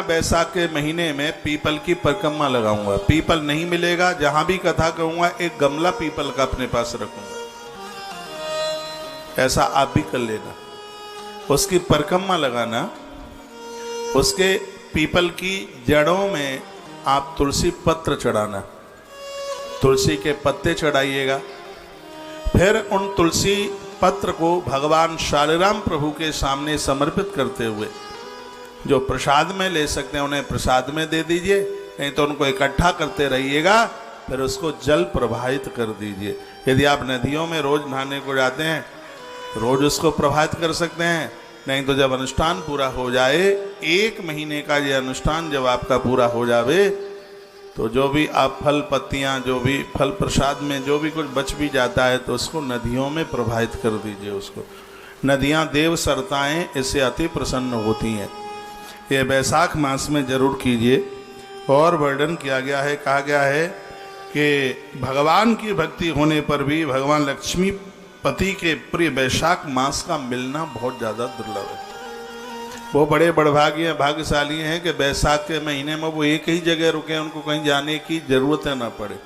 बैसाख के महीने में पीपल की परिक्रमा लगाऊंगा। पीपल नहीं मिलेगा, जहां भी कथा कहूंगा एक गमला पीपल का अपने पास रखूंगा। ऐसा आप भी कर लेना। उसकी परिक्रमा लगाना, उसके पीपल की जड़ों में आप तुलसी पत्र चढ़ाना, तुलसी के पत्ते चढ़ाइएगा। फिर उन तुलसी पत्र को भगवान शालिराम प्रभु के सामने समर्पित करते हुए जो प्रसाद में ले सकते हैं उन्हें प्रसाद में दे दीजिए, नहीं तो उनको इकट्ठा करते रहिएगा। फिर उसको जल प्रवाहित कर दीजिए। यदि आप नदियों में रोज नहाने को जाते हैं, रोज उसको प्रवाहित कर सकते हैं। नहीं तो जब अनुष्ठान पूरा हो जाए, 1 महीने का ये अनुष्ठान जब आपका पूरा हो जावे, तो जो भी आप फल पत्तियां, जो भी फल प्रसाद में जो भी कुछ बच भी जाता है, तो उसको नदियों में प्रवाहित कर दीजिए। उसको नदियां देव सरताएं इससे अति प्रसन्न होती हैं। ये बैसाख मास में जरूर कीजिए। और वर्णन किया गया है, कहा गया है कि भगवान की भक्ति होने पर भी भगवान लक्ष्मी पति के प्रिय बैसाख मास का मिलना बहुत ज़्यादा दुर्लभ है। वो बड़े बड़भागी भाग्यशाली हैं कि बैसाख के महीने में वो एक ही जगह रुके, उनको कहीं जाने की जरूरत ना पड़े।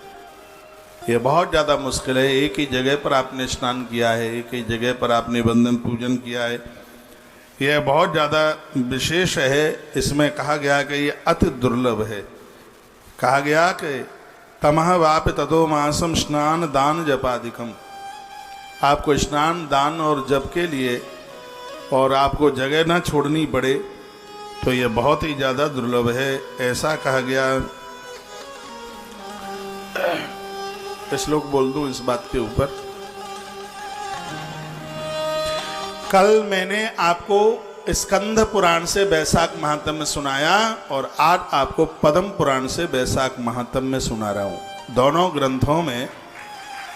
ये बहुत ज़्यादा मुश्किल है। एक ही जगह पर आपने स्नान किया है, एक ही जगह पर आपने वंदन पूजन किया है, यह बहुत ज़्यादा विशेष है। इसमें कहा गया कि ये अति दुर्लभ है। कहा गया कि तमह वाप ततो मासम स्नान दान जपादिकम। आपको स्नान दान और जप के लिए और आपको जगह ना छोड़नी पड़े, तो ये बहुत ही ज़्यादा दुर्लभ है, ऐसा कहा गया। श्लोक बोल दूं इस बात के ऊपर। कल मैंने आपको स्कंद पुराण से बैसाख महात्म्य सुनाया और आज आपको पद्म पुराण से बैसाख महात्म्य सुना रहा हूँ। दोनों ग्रंथों में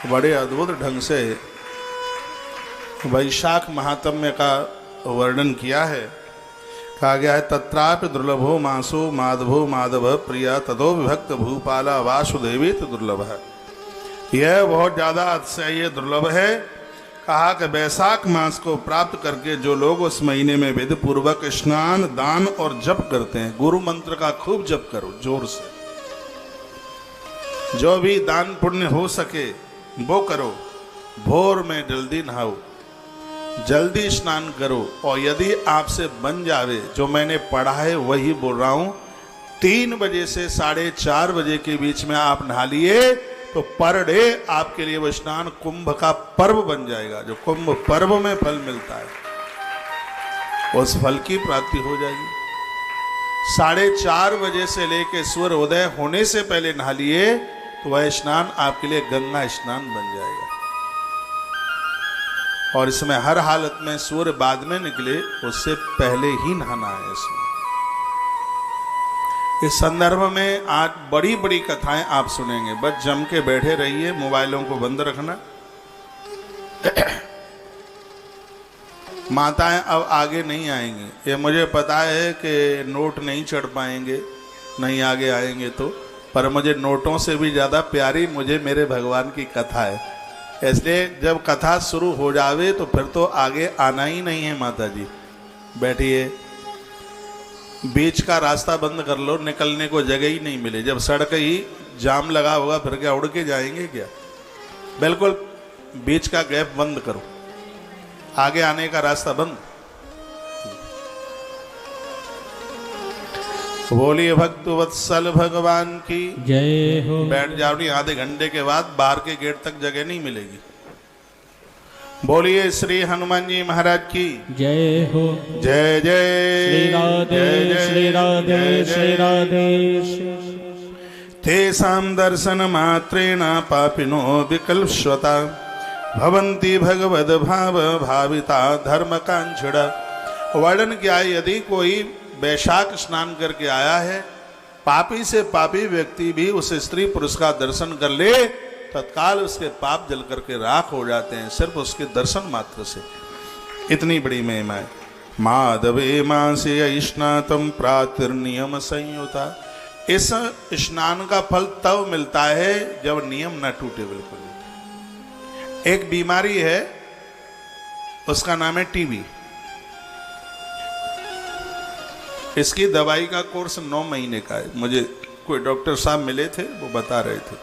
बड़े अद्भुत ढंग से वैशाख महात्म्य का वर्णन किया है। कहा गया है तत्रापि दुर्लभो मासो माधवो माधव प्रिया तदो विभक्त भूपाला वासुदेवी तो दुर्लभ है। यह बहुत ज़्यादा अतिशय दुर्लभ है। कहा कि बैसाख मास को प्राप्त करके जो लोग उस महीने में विधि पूर्वक स्नान दान और जप करते हैं, गुरु मंत्र का खूब जप करो जोर से, जो भी दान पुण्य हो सके वो करो। भोर में जल्दी नहाओ, जल्दी स्नान करो, और यदि आपसे बन जावे जो मैंने पढ़ा है वही बोल रहा हूँ, 3 बजे से 4:30 बजे के बीच में आप नहा लिए तो पर डे आपके लिए वो स्नान कुंभ का पर्व बन जाएगा। जो कुंभ पर्व में फल मिलता है उस फल की प्राप्ति हो जाएगी। 4:30 बजे से लेकर सूर्य उदय होने से पहले नहा लिए तो वह स्नान आपके लिए गंगा स्नान बन जाएगा। और इसमें हर हालत में सूर्य बाद में निकले उससे पहले ही नहाना है। इसमें इस संदर्भ में आज बड़ी बड़ी कथाएं आप सुनेंगे। बस जम के बैठे रहिए, मोबाइलों को बंद रखना। माताएं अब आगे नहीं आएंगी, ये मुझे पता है कि नोट नहीं चढ़ पाएंगे, नहीं आगे आएंगे तो, पर मुझे नोटों से भी ज़्यादा प्यारी मुझे मेरे भगवान की कथा है। इसलिए जब कथा शुरू हो जावे तो फिर तो आगे आना ही नहीं है। माता जी बैठिए, बीच का रास्ता बंद कर लो, निकलने को जगह ही नहीं मिले। जब सड़क ही जाम लगा होगा फिर क्या उड़ के जाएंगे क्या? बिल्कुल बीच का गैप बंद करो, आगे आने का रास्ता बंद। बोलिए भक्त वत्सल भगवान की जय हो। बैठ जाओ, नहीं आधे घंटे के बाद बाहर के गेट तक जगह नहीं मिलेगी। बोलिए श्री हनुमान जी महाराज की जय हो। जय जय श्री राधे श्री राधे श्री राधे। तेषां दर्शन मात्रेण पापिनो विकल्पश्वता भवन्ति भगवद भाव भाविता धर्म कांक्षिणा। वर्णन किया, यदि कोई बैशाख स्नान करके आया है, पापी से पापी व्यक्ति भी उस स्त्री पुरुष का दर्शन कर ले, तत्काल उसके पाप जल करके राख हो जाते हैं, सिर्फ उसके दर्शन मात्र से। इतनी बड़ी महिमा है। माधवे मासे स्नातम प्रातिर्नियम संयुता। इस स्नान का फल तब मिलता है जब नियम न टूटे। बिल्कुल एक बीमारी है, उसका नाम है टीबी। इसकी दवाई का कोर्स 9 महीने का है। मुझे कोई डॉक्टर साहब मिले थे, वो बता रहे थे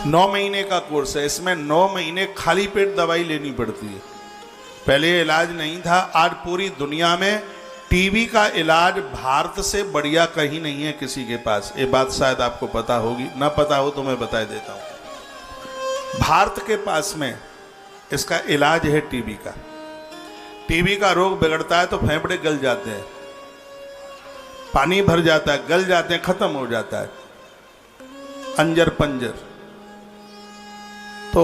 9 महीने का कोर्स है। इसमें 9 महीने खाली पेट दवाई लेनी पड़ती है। पहले ये इलाज नहीं था। आज पूरी दुनिया में टीबी का इलाज भारत से बढ़िया कहीं नहीं है किसी के पास। ये बात शायद आपको पता होगी, ना पता हो तो मैं बता देता हूँ। भारत के पास में इसका इलाज है टीबी का। टीबी का रोग बिगड़ता है तो फेफड़े गल जाते हैं, पानी भर जाता है, गल जाते हैं, खत्म हो जाता है, अंजर पंजर। तो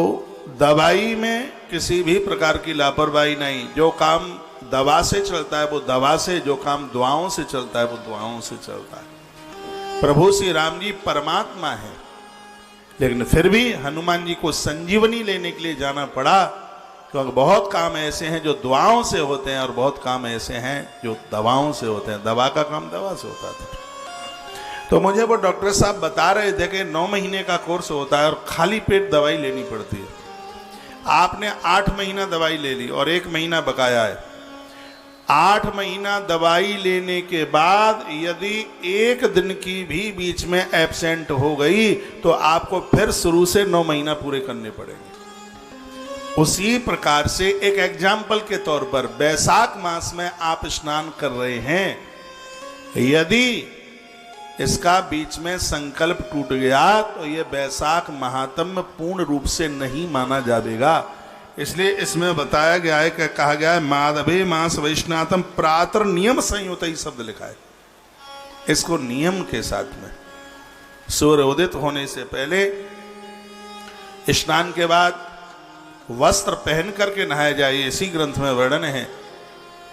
दवाई में किसी भी प्रकार की लापरवाही नहीं। जो काम दवा से चलता है वो दवा से, जो काम दुआओं से चलता है वो दुआओं से चलता है। प्रभु श्री राम जी परमात्मा है, लेकिन फिर भी हनुमान जी को संजीवनी लेने के लिए जाना पड़ा, क्योंकि बहुत काम ऐसे हैं जो दुआओं से होते हैं और बहुत काम ऐसे हैं जो दवाओं से होते हैं। दवा का काम दवा से होता था। तो मुझे वो डॉक्टर साहब बता रहे थे कि 9 महीने का कोर्स होता है और खाली पेट दवाई लेनी पड़ती है। आपने 8 महीना दवाई ले ली और 1 महीना बकाया है। 8 महीना दवाई लेने के बाद यदि 1 दिन की भी बीच में एब्सेंट हो गई तो आपको फिर शुरू से 9 महीना पूरे करने पड़ेंगे। उसी प्रकार से एक एग्जाम्पल के तौर पर बैसाख मास में आप स्नान कर रहे हैं, यदि इसका बीच में संकल्प टूट गया तो यह बैसाख महात्म्य पूर्ण रूप से नहीं माना जाएगा। इसलिए इसमें बताया गया है कि कहा गया है माधवे मास वैष्णातम प्रातर नियम संयुक्त ही शब्द लिखा है। इसको नियम के साथ में सूर्य उदित होने से पहले स्नान के बाद वस्त्र पहन करके नहाया जाए। इसी ग्रंथ में वर्णन है,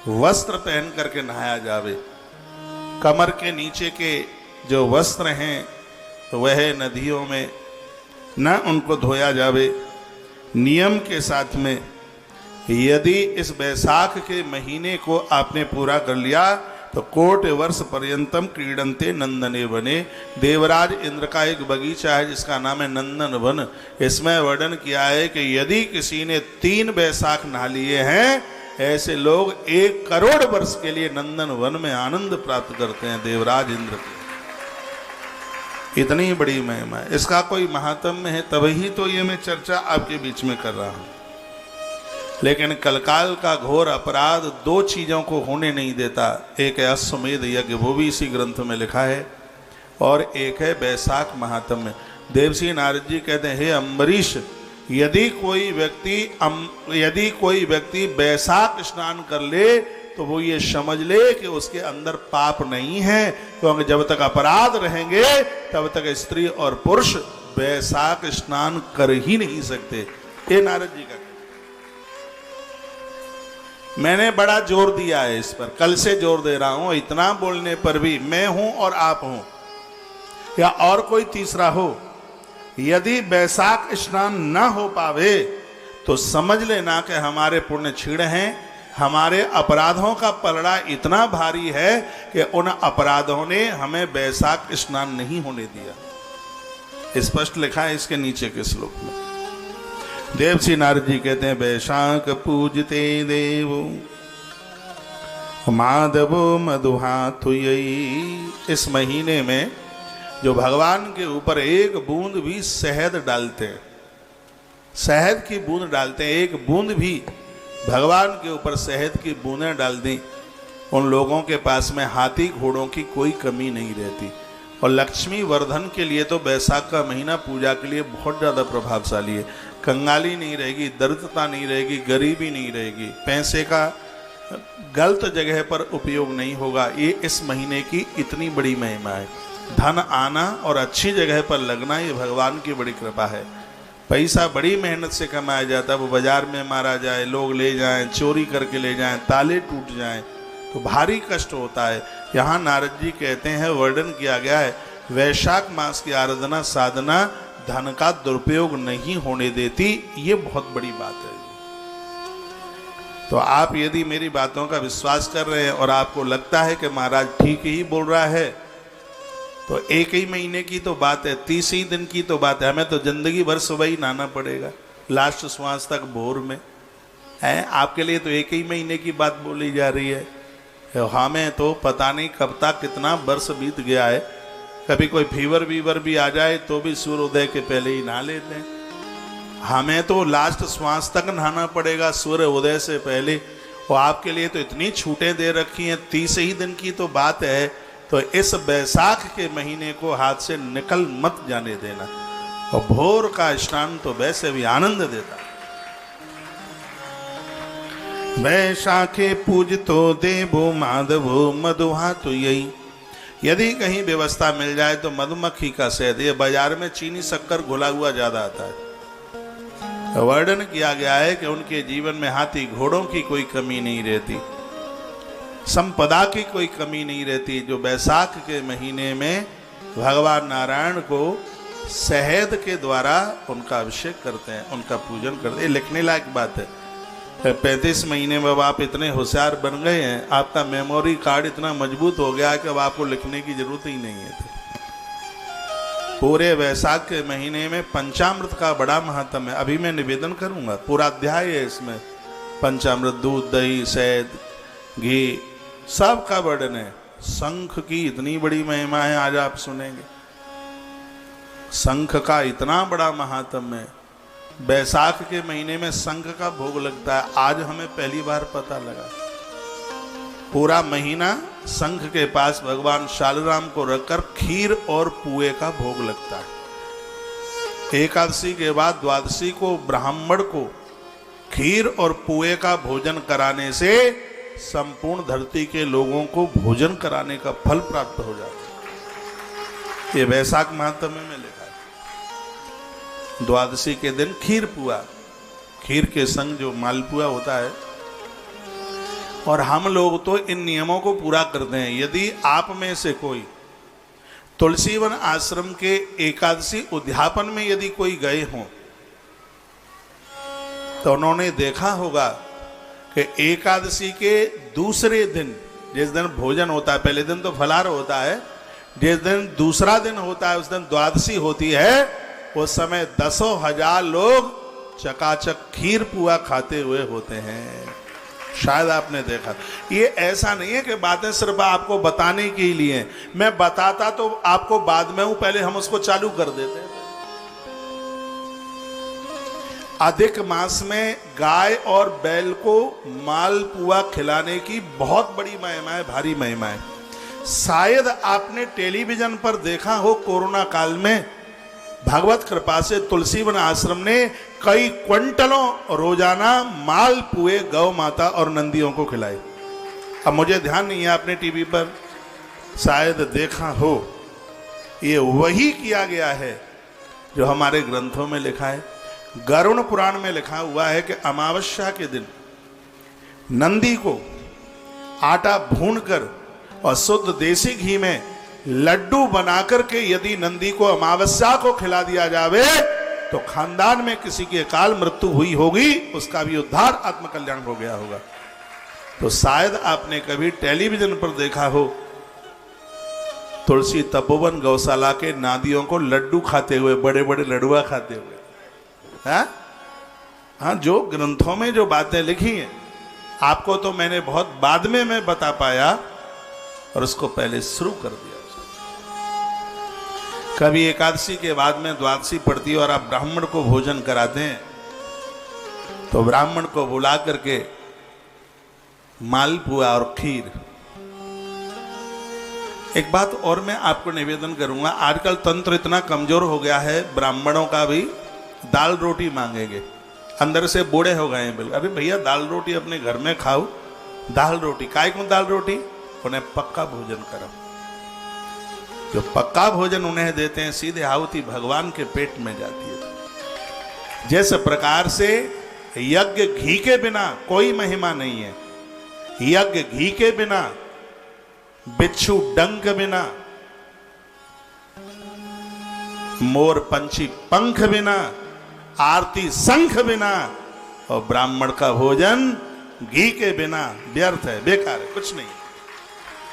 वस्त्र पहन करके नहाया जावे। कमर के नीचे के जो वस्त्र हैं तो वह नदियों में न उनको धोया जावे। नियम के साथ में यदि इस बैसाख के महीने को आपने पूरा कर लिया तो कोट वर्ष पर्यंतम क्रीडंते नंदने बने। देवराज इंद्र का एक बगीचा है जिसका नाम है नंदन वन। इसमें वर्णन किया है कि यदि किसी ने 3 बैसाख नहा लिए हैं, ऐसे लोग 1 करोड़ वर्ष के लिए नंदन वन में आनंद प्राप्त करते हैं। देवराज इंद्र की इतनी बड़ी महिमा है। इसका कोई महात्म्य है, तभी तो ये मैं चर्चा आपके बीच में कर रहा हूं। लेकिन कलकाल का घोर अपराध 2 चीजों को होने नहीं देता। एक है अश्वमेध यज्ञ, वो भी इसी ग्रंथ में लिखा है, और एक है बैसाख महात्म्य। देवसी नारद जी कहते हैं, हे अम्बरीश, यदि कोई व्यक्ति बैसाख स्नान कर ले तो वो ये समझ ले कि उसके अंदर पाप नहीं है, क्योंकि जब तक अपराध रहेंगे तब तक स्त्री और पुरुष बैसाख स्नान कर ही नहीं सकते। ये नारद जी का, मैंने बड़ा जोर दिया है इस पर, कल से जोर दे रहा हूं। इतना बोलने पर भी मैं हूं और आप हूं या और कोई तीसरा हो, यदि बैसाख स्नान न हो पावे तो समझ लेना कि हमारे पुण्य क्षीण हैं। हमारे अपराधों का पलड़ा इतना भारी है कि उन अपराधों ने हमें बैसाख स्नान नहीं होने दिया। स्पष्ट लिखा है इसके नीचे के श्लोक में। देवसी नारद जी कहते हैं, बैशाख पूजते देवो माधवो मधुहाथुयई। इस महीने में जो भगवान के ऊपर 1 बूंद भी शहद डालते हैं, शहद की बूंद डालते हैं, 1 बूंद भी भगवान के ऊपर शहद की बूंदें डाल दी, उन लोगों के पास में हाथी घोड़ों की कोई कमी नहीं रहती। और लक्ष्मी वर्धन के लिए तो बैसाख का महीना पूजा के लिए बहुत ज़्यादा प्रभावशाली है। कंगाली नहीं रहेगी, दरिद्रता नहीं रहेगी, गरीबी नहीं रहेगी, पैसे का गलत जगह पर उपयोग नहीं होगा। ये इस महीने की इतनी बड़ी महिमा है। धन आना और अच्छी जगह पर लगना, ये भगवान की बड़ी कृपा है। पैसा बड़ी मेहनत से कमाया जाता है, वो बाजार में मारा जाए, लोग ले जाएं, चोरी करके ले जाएं, ताले टूट जाएं तो भारी कष्ट होता है। यहाँ नारद जी कहते हैं, वर्णन किया गया है, वैशाख मास की आराधना साधना धन का दुरुपयोग नहीं होने देती। ये बहुत बड़ी बात है। तो आप यदि मेरी बातों का विश्वास कर रहे हैं और आपको लगता है कि महाराज ठीक ही बोल रहा है, तो 1 ही महीने की तो बात है, 30 ही दिन की तो बात है। हमें तो जिंदगी भर सुबह ही नहाना पड़ेगा, लास्ट श्वास तक भोर में है। आपके लिए तो 1 ही महीने की बात बोली जा रही है। हमें तो पता नहीं कब तक कितना वर्ष बीत गया है, कभी कोई फीवर वीवर भी आ जाए तो भी सूर्योदय के पहले ही नहा लेते हैं। हमें तो लास्ट श्वास तक नहाना पड़ेगा सूर्य उदय से पहले। और आपके लिए तो इतनी छूटें दे रखी हैं, 30 ही दिन की तो बात है। तो इस बैसाख के महीने को हाथ से निकल मत जाने देना। और भोर का स्नान तो वैसे भी आनंद देता। बैसाखे पूज तो देवो माधवो मधुहा तो यही। यदि कहीं व्यवस्था मिल जाए तो मधुमक्खी का शहद, ये बाजार में चीनी शक्कर घुला हुआ ज्यादा आता है। वर्णन किया गया है कि उनके जीवन में हाथी घोड़ों की कोई कमी नहीं रहती, संपदा की कोई कमी नहीं रहती। जो बैसाख के महीने में भगवान नारायण को शहद के द्वारा उनका अभिषेक करते हैं, उनका पूजन करते हैं। लिखने लायक बात है। 35 महीने में अब आप इतने होशियार बन गए हैं, आपका मेमोरी कार्ड इतना मजबूत हो गया है कि अब आपको लिखने की जरूरत ही नहीं है। पूरे वैशाख के महीने में पंचामृत का बड़ा महत्व है। अभी मैं निवेदन करूंगा, पूरा अध्याय है इसमें। पंचामृत, दूध, दही, शहद, घी, सब का वर्णन है। शंख की इतनी बड़ी महिमा है, आज आप सुनेंगे। शंख का इतना बड़ा महात्म्य है। बैसाख के महीने में शंख का भोग लगता है, आज हमें पहली बार पता लगा। पूरा महीना शंख के पास भगवान शालग्राम को रखकर खीर और पुए का भोग लगता है। एकादशी के बाद द्वादशी को ब्राह्मण को खीर और पुए का भोजन कराने से संपूर्ण धरती के लोगों को भोजन कराने का फल प्राप्त हो जाता है। ये वैशाख महात्म्य में लिखा है। द्वादशी के दिन खीर पुआ, खीर के संग जो मालपुआ होता है। और हम लोग तो इन नियमों को पूरा करते हैं। यदि आप में से कोई तुलसीवन आश्रम के एकादशी उद्यापन में यदि कोई गए हों तो उन्होंने देखा होगा कि एकादशी के दूसरे दिन, जिस दिन भोजन होता है, पहले दिन तो फलाहार होता है, जिस दिन दूसरा दिन होता है उस दिन द्वादशी होती है, उस समय 10,000 लोग चकाचक खीर पुआ खाते हुए होते हैं। शायद आपने देखा। ये ऐसा नहीं है कि बातें सिर्फ आपको बताने के लिए, मैं बताता तो आपको बाद में हूं, पहले हम उसको चालू कर देते। अधिक मास में गाय और बैल को मालपुआ खिलाने की बहुत बड़ी महिमा है, भारी महिमा है। शायद आपने टेलीविजन पर देखा हो, कोरोना काल में भगवत कृपा से तुलसीवन आश्रम ने कई क्विंटलों रोजाना मालपुए गौ माता और नंदियों को खिलाए। अब मुझे ध्यान नहीं है, आपने टीवी पर शायद देखा हो। ये वही किया गया है जो हमारे ग्रंथों में लिखा है। गरुड़ पुराण में लिखा हुआ है कि अमावस्या के दिन नंदी को आटा भूनकर और शुद्ध देसी घी में लड्डू बनाकर के यदि नंदी को अमावस्या को खिला दिया जावे तो खानदान में किसी की अकाल मृत्यु हुई होगी, उसका भी उद्धार आत्मकल्याण हो गया होगा। तो शायद आपने कभी टेलीविजन पर देखा हो तुलसी तपोवन गौशाला के नादियों को लड्डू खाते हुए, बड़े बड़े लड्डुआ खाते हुए। हाँ, जो ग्रंथों में जो बातें लिखी हैं आपको तो मैंने बहुत बाद में मैं बता पाया और उसको पहले शुरू कर दिया। कभी एकादशी के बाद में द्वादशी पड़ती है और आप ब्राह्मण को भोजन कराते हैं तो ब्राह्मण को बुला करके मालपुआ और खीर। एक बात और मैं आपको निवेदन करूंगा, आजकल तंत्र इतना कमजोर हो गया है, ब्राह्मणों का भी दाल रोटी मांगेंगे, अंदर से बूढ़े हो गए हैं बिल्कुल। अरे भैया दाल रोटी अपने घर में खाओ, दाल रोटी काय को दाल रोटी, उन्हें पक्का भोजन करो। जो पक्का भोजन उन्हें देते हैं सीधे आहुति भगवान के पेट में जाती है। जिस प्रकार से यज्ञ घी के बिना कोई महिमा नहीं है, यज्ञ घी के बिना, बिच्छू डंक बिना, मोर पंछी पंख बिना, आरती शंख बिना, और ब्राह्मण का भोजन घी के बिना व्यर्थ है, बेकार है, कुछ नहीं।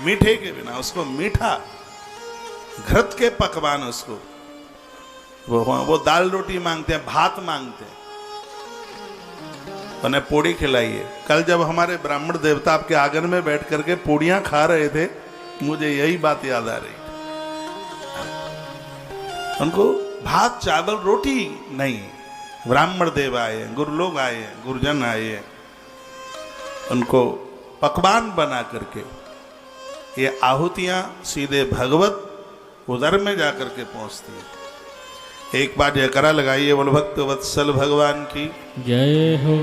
मीठे के बिना, उसको मीठा घृत के पकवान, उसको वो दाल रोटी मांगते हैं, भात मांगते हैं। उन्हें पूड़ी खिलाइए। कल जब हमारे ब्राह्मण देवता आपके आंगन में बैठ करके पूड़ियां खा रहे थे, मुझे यही बात याद आ रही। उनको भात चावल रोटी नहीं, ब्राह्मण देव आए, गुरु लोग आए, गुरुजन आए, उनको पकवान बना करके ये आहुतियां सीधे भगवत उदर में जाकर के पहुंचती है। एक बार जयकारा लगाइए बोल भक्त वत्सल भगवान की जय हो।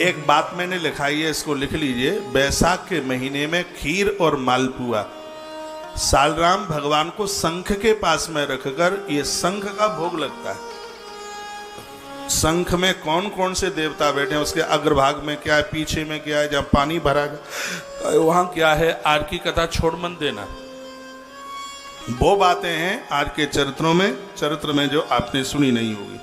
एक बात मैंने लिखाई है, इसको लिख लीजिए। बैसाख के महीने में खीर और मालपुआ सालराम भगवान को शंख के पास में रखकर ये शंख का भोग लगता है। शंख में कौन कौन से देवता बैठे हैं, उसके अग्रभाग में क्या है, पीछे में क्या है, जहां पानी भरा है वहां क्या है, आज की कथा छोड़ मन देना। वो बातें हैं आज के चरित्र में जो आपने सुनी नहीं होगी।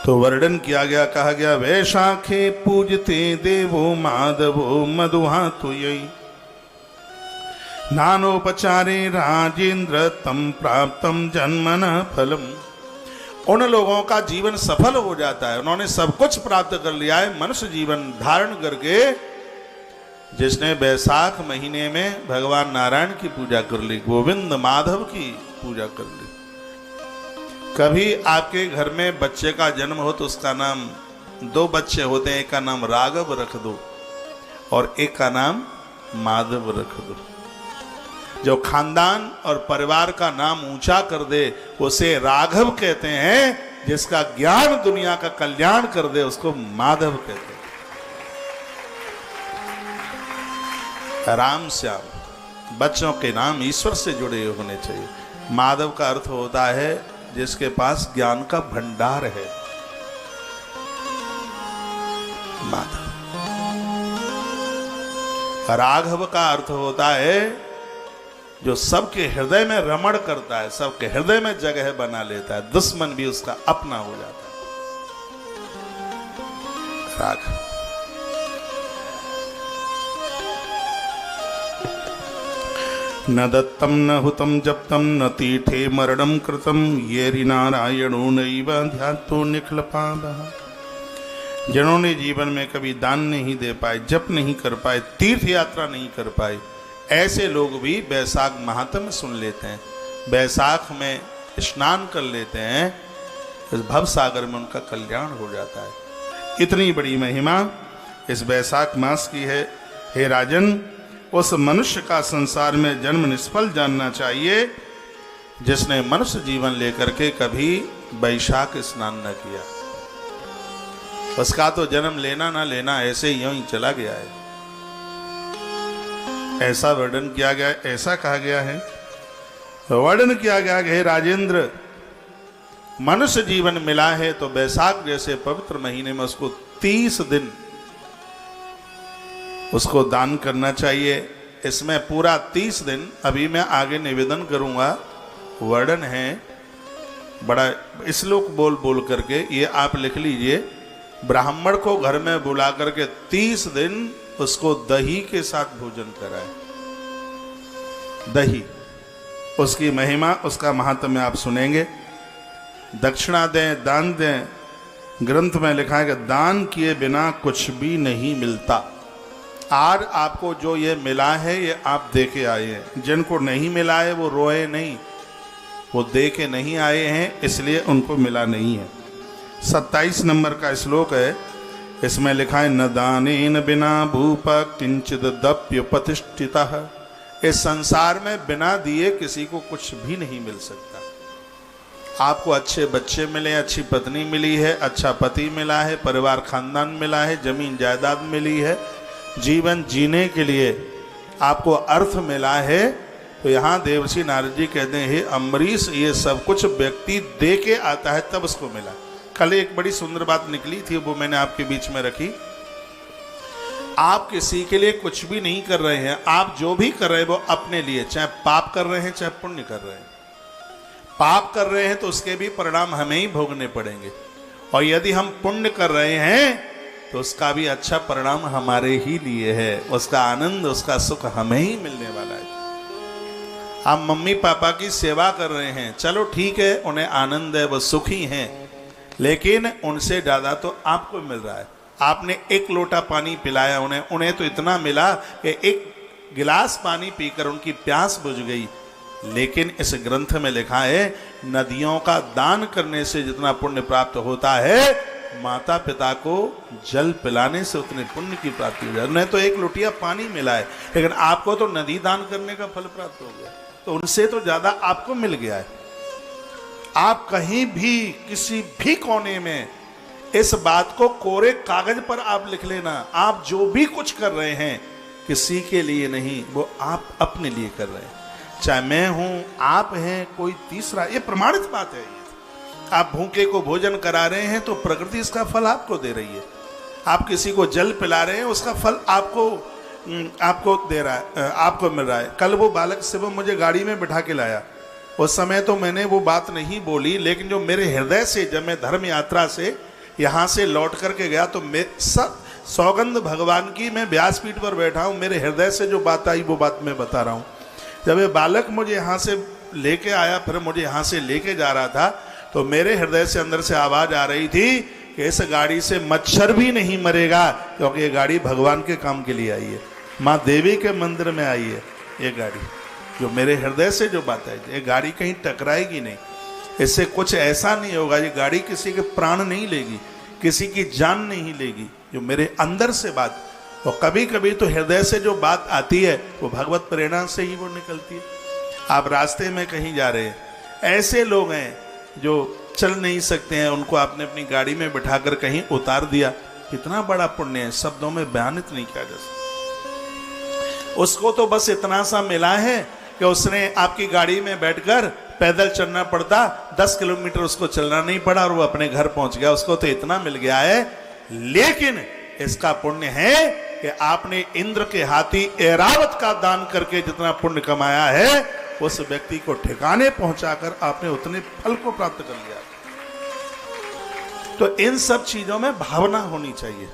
तो वर्णन किया गया, कहा गया वैशाखे पूजते देवो माधवो मधुहा तो यही नानोपचारे राजेंद्र तम प्राप्तम जन्मन फलम। उन लोगों का जीवन सफल हो जाता है, उन्होंने सब कुछ प्राप्त कर लिया है मनुष्य जीवन धारण करके, जिसने बैसाख महीने में भगवान नारायण की पूजा कर ली, गोविंद माधव की पूजा कर ली। कभी आपके घर में बच्चे का जन्म हो तो उसका नाम, दो बच्चे होते हैं, एक का नाम राघव रख दो और एक का नाम माधव रख दो। जो खानदान और परिवार का नाम ऊंचा कर दे उसे राघव कहते हैं, जिसका ज्ञान दुनिया का कल्याण कर दे उसको माधव कहते हैं। राम श्याम बच्चों के नाम ईश्वर से जुड़े होने चाहिए। माधव का अर्थ होता है जिसके पास ज्ञान का भंडार है, माधव। राघव का अर्थ होता है जो सबके हृदय में रमण करता है, सबके हृदय में जगह बना लेता है, दुश्मन भी उसका अपना हो जाता है। राघव न दत्तम न हुतम जप्तम न तीठे मरणम कृतम ये नारायणो नैव ध्यातो निखलपावः। जिन्होंने जीवन में कभी दान नहीं दे पाए, जप नहीं कर पाए, तीर्थ यात्रा नहीं कर पाए, ऐसे लोग भी बैसाख महात्म्य सुन लेते हैं, बैसाख में स्नान कर लेते हैं, इस भव सागर में उनका कल्याण हो जाता है। इतनी बड़ी महिमा इस बैसाख मास की है। हे राजन, उस मनुष्य का संसार में जन्म निष्फल जानना चाहिए जिसने मनुष्य जीवन लेकर के कभी वैशाख स्नान न किया। उसका तो जन्म लेना ना लेना ऐसे यूं ही चला गया है। ऐसा वर्णन किया गया, ऐसा कहा गया है, वर्णन किया गया हे राजेंद्र, मनुष्य जीवन मिला है तो बैसाख जैसे पवित्र महीने में उसको 30 दिन उसको दान करना चाहिए। इसमें पूरा 30 दिन अभी मैं आगे निवेदन करूंगा, वर्णन है बड़ा, श्लोक बोल बोल करके ये आप लिख लीजिए। ब्राह्मण को घर में बुला करके 30 दिन उसको दही के साथ भोजन कराए। दही, उसकी महिमा, उसका महात्म्य आप सुनेंगे। दक्षिणा दें, दान दें। ग्रंथ में लिखा है कि दान किए बिना कुछ भी नहीं मिलता। आज आपको जो ये मिला है ये आप दे के आए हैं, जिनको नहीं मिला है वो रोए नहीं, वो दे के नहीं आए हैं इसलिए उनको मिला नहीं है। 27 नंबर का श्लोक है, इसमें लिखा है न दानेन बिना भूप किंचित दप्य प्रतिष्ठितः। इस संसार में बिना दिए किसी को कुछ भी नहीं मिल सकता। आपको अच्छे बच्चे मिले, अच्छी पत्नी मिली है, अच्छा पति मिला है, परिवार खानदान मिला है, जमीन जायदाद मिली है, जीवन जीने के लिए आपको अर्थ मिला है, तो यहाँ देवर्षि नारद जी कहते हैं हे अम्बरीश, ये सब कुछ व्यक्ति दे के आता है तब उसको मिला। कल एक बड़ी सुंदर बात निकली थी, वो मैंने आपके बीच में रखी। आप किसी के लिए कुछ भी नहीं कर रहे हैं, आप जो भी कर रहे हैं वो अपने लिए, चाहे पाप कर रहे हैं चाहे पुण्य कर रहे हैं। पाप कर रहे हैं तो उसके भी परिणाम हमें ही भोगने पड़ेंगे, और यदि हम पुण्य कर रहे हैं तो उसका भी अच्छा परिणाम हमारे ही लिए है, उसका आनंद, उसका सुख हमें ही मिलने वाला है। आप मम्मी पापा की सेवा कर रहे हैं, चलो ठीक है, उन्हें आनंद है, वो सुखी हैं, लेकिन उनसे ज़्यादा तो आपको मिल रहा है। आपने एक लोटा पानी पिलाया उन्हें तो इतना मिला कि एक गिलास पानी पीकर उनकी प्यास बुझ गई। लेकिन इस ग्रंथ में लिखा है नदियों का दान करने से जितना पुण्य प्राप्त होता है, माता पिता को जल पिलाने से उतने पुण्य की प्राप्ति हो जाए। उन्हें तो एक लोटिया पानी मिला है, लेकिन आपको तो नदी दान करने का फल प्राप्त हो गया, तो उनसे तो ज्यादा आपको मिल गया है। आप कहीं भी किसी भी कोने में इस बात को कोरे कागज पर आप लिख लेना, आप जो भी कुछ कर रहे हैं किसी के लिए नहीं, वो आप अपने लिए कर रहे हैं। चाहे मैं हूं, आप हैं, कोई तीसरा, ये प्रमाणित बात है। आप भूखे को भोजन करा रहे हैं तो प्रकृति इसका फल आपको दे रही है। आप किसी को जल पिला रहे हैं, उसका फल आपको दे रहा है, आपको मिल रहा है। कल वो बालक शिवम मुझे गाड़ी में बिठा के लाया, उस समय तो मैंने वो बात नहीं बोली, लेकिन जो मेरे हृदय से, जब मैं धर्म यात्रा से यहाँ से लौट करके गया तो मैं सब सौगंध भगवान की, मैं व्यासपीठ पर बैठा हूँ, मेरे हृदय से जो बात आई वो बात मैं बता रहा हूँ। जब ये बालक मुझे यहाँ से लेके आया, फिर मुझे यहाँ से लेके जा रहा था, तो मेरे हृदय से अंदर से आवाज आ रही थी कि इस गाड़ी से मच्छर भी नहीं मरेगा, क्योंकि ये गाड़ी भगवान के काम के लिए आई है, माँ देवी के मंदिर में आई है। ये गाड़ी जो मेरे हृदय से जो बात आई, ये गाड़ी कहीं टकराएगी नहीं, इससे कुछ ऐसा नहीं होगा, ये गाड़ी किसी के प्राण नहीं लेगी, किसी की जान नहीं लेगी। जो मेरे अंदर से बात, और कभी कभी तो हृदय से जो बात आती है वो भगवत प्रेरणा से ही वो निकलती है। आप रास्ते में कहीं जा रहे हैं, ऐसे लोग हैं जो चल नहीं सकते हैं, उनको आपने अपनी गाड़ी में बिठाकर कहीं उतार दिया, कितना बड़ा पुण्य है, शब्दों में बयानित नहीं किया जा सकता। उसको तो बस इतना सा मिला है कि उसने आपकी गाड़ी में बैठकर पैदल चलना पड़ता, 10 किलोमीटर उसको चलना नहीं पड़ा और वो अपने घर पहुंच गया, उसको तो इतना मिल गया है। लेकिन इसका पुण्य है कि आपने इंद्र के हाथी ऐरावत का दान करके जितना पुण्य कमाया है, उस व्यक्ति को ठिकाने पहुंचाकर आपने उतने फल को प्राप्त कर लिया। तो इन सब चीजों में भावना होनी चाहिए।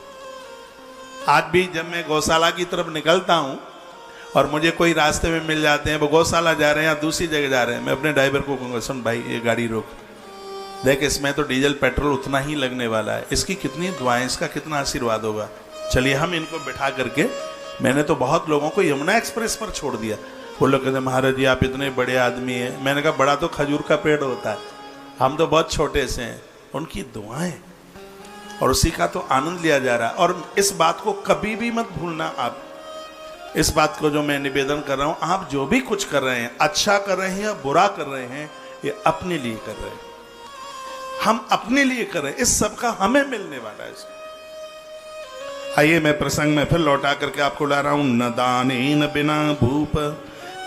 आज भी जब मैं गौशाला की तरफ निकलता हूं और मुझे कोई रास्ते में मिल जाते हैं, वो गौशाला जा रहे हैं या दूसरी जगह जा रहे हैं, मैं अपने ड्राइवर को कहूँगा, सुन भाई ये गाड़ी रोक, देख इसमें तो डीजल पेट्रोल उतना ही लगने वाला है, इसकी कितनी दुआएं, इसका कितना आशीर्वाद होगा, चलिए हम इनको बिठा करके। मैंने तो बहुत लोगों को यमुना एक्सप्रेस पर छोड़ दिया। वो लोग कहते महाराज जी आप इतने बड़े आदमी हैं। मैंने कहा बड़ा तो खजूर का पेड़ होता है, हम तो बहुत छोटे से हैं। उनकी दुआएं और उसी का तो आनंद लिया जा रहा है। और इस बात को कभी भी मत भूलना, आप इस बात को जो मैं निवेदन कर रहा हूं, आप जो भी कुछ कर रहे हैं, अच्छा कर रहे हैं या बुरा कर रहे हैं, ये अपने लिए कर रहे हैं, हम अपने लिए कर रहे हैं, इस सब का हमें मिलने वाला है। आइए मैं प्रसंग में फिर लौटा करके आपको ला रहा हूं। न दानेन बिना भूप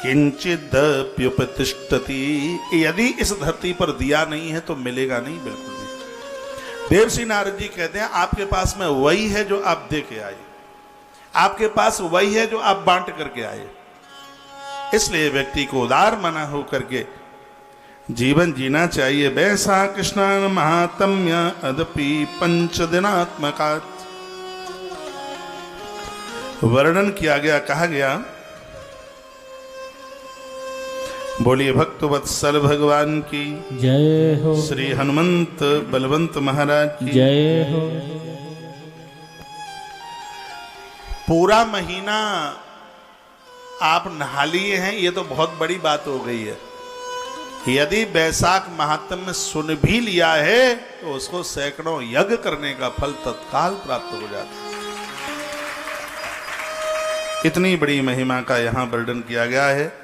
किंचिदप्युपतिष्ठति, यदि इस धरती पर दिया नहीं है तो मिलेगा नहीं, बिल्कुल नहीं। देवर्षि नारद जी कहते हैं आपके पास में वही है जो आप दे के आए, आपके पास वही है जो आप बांट करके आए। इसलिए व्यक्ति को उदार मना हो करके जीवन जीना चाहिए। वैसा कृष्णान महात्म्य अदपि पंच दिनात्मकात्, वर्णन किया गया, कहा गया। बोलिए भक्तवत्सल भगवान की जय हो, श्री हनुमंत बलवंत महाराज की जय हो। पूरा महीना आप नहा लिए हैं, ये तो बहुत बड़ी बात हो गई है। यदि बैसाख महात्म्य सुन भी लिया है तो उसको सैकड़ों यज्ञ करने का फल तत्काल प्राप्त हो जाता है। इतनी बड़ी महिमा का यहां वर्णन किया गया है।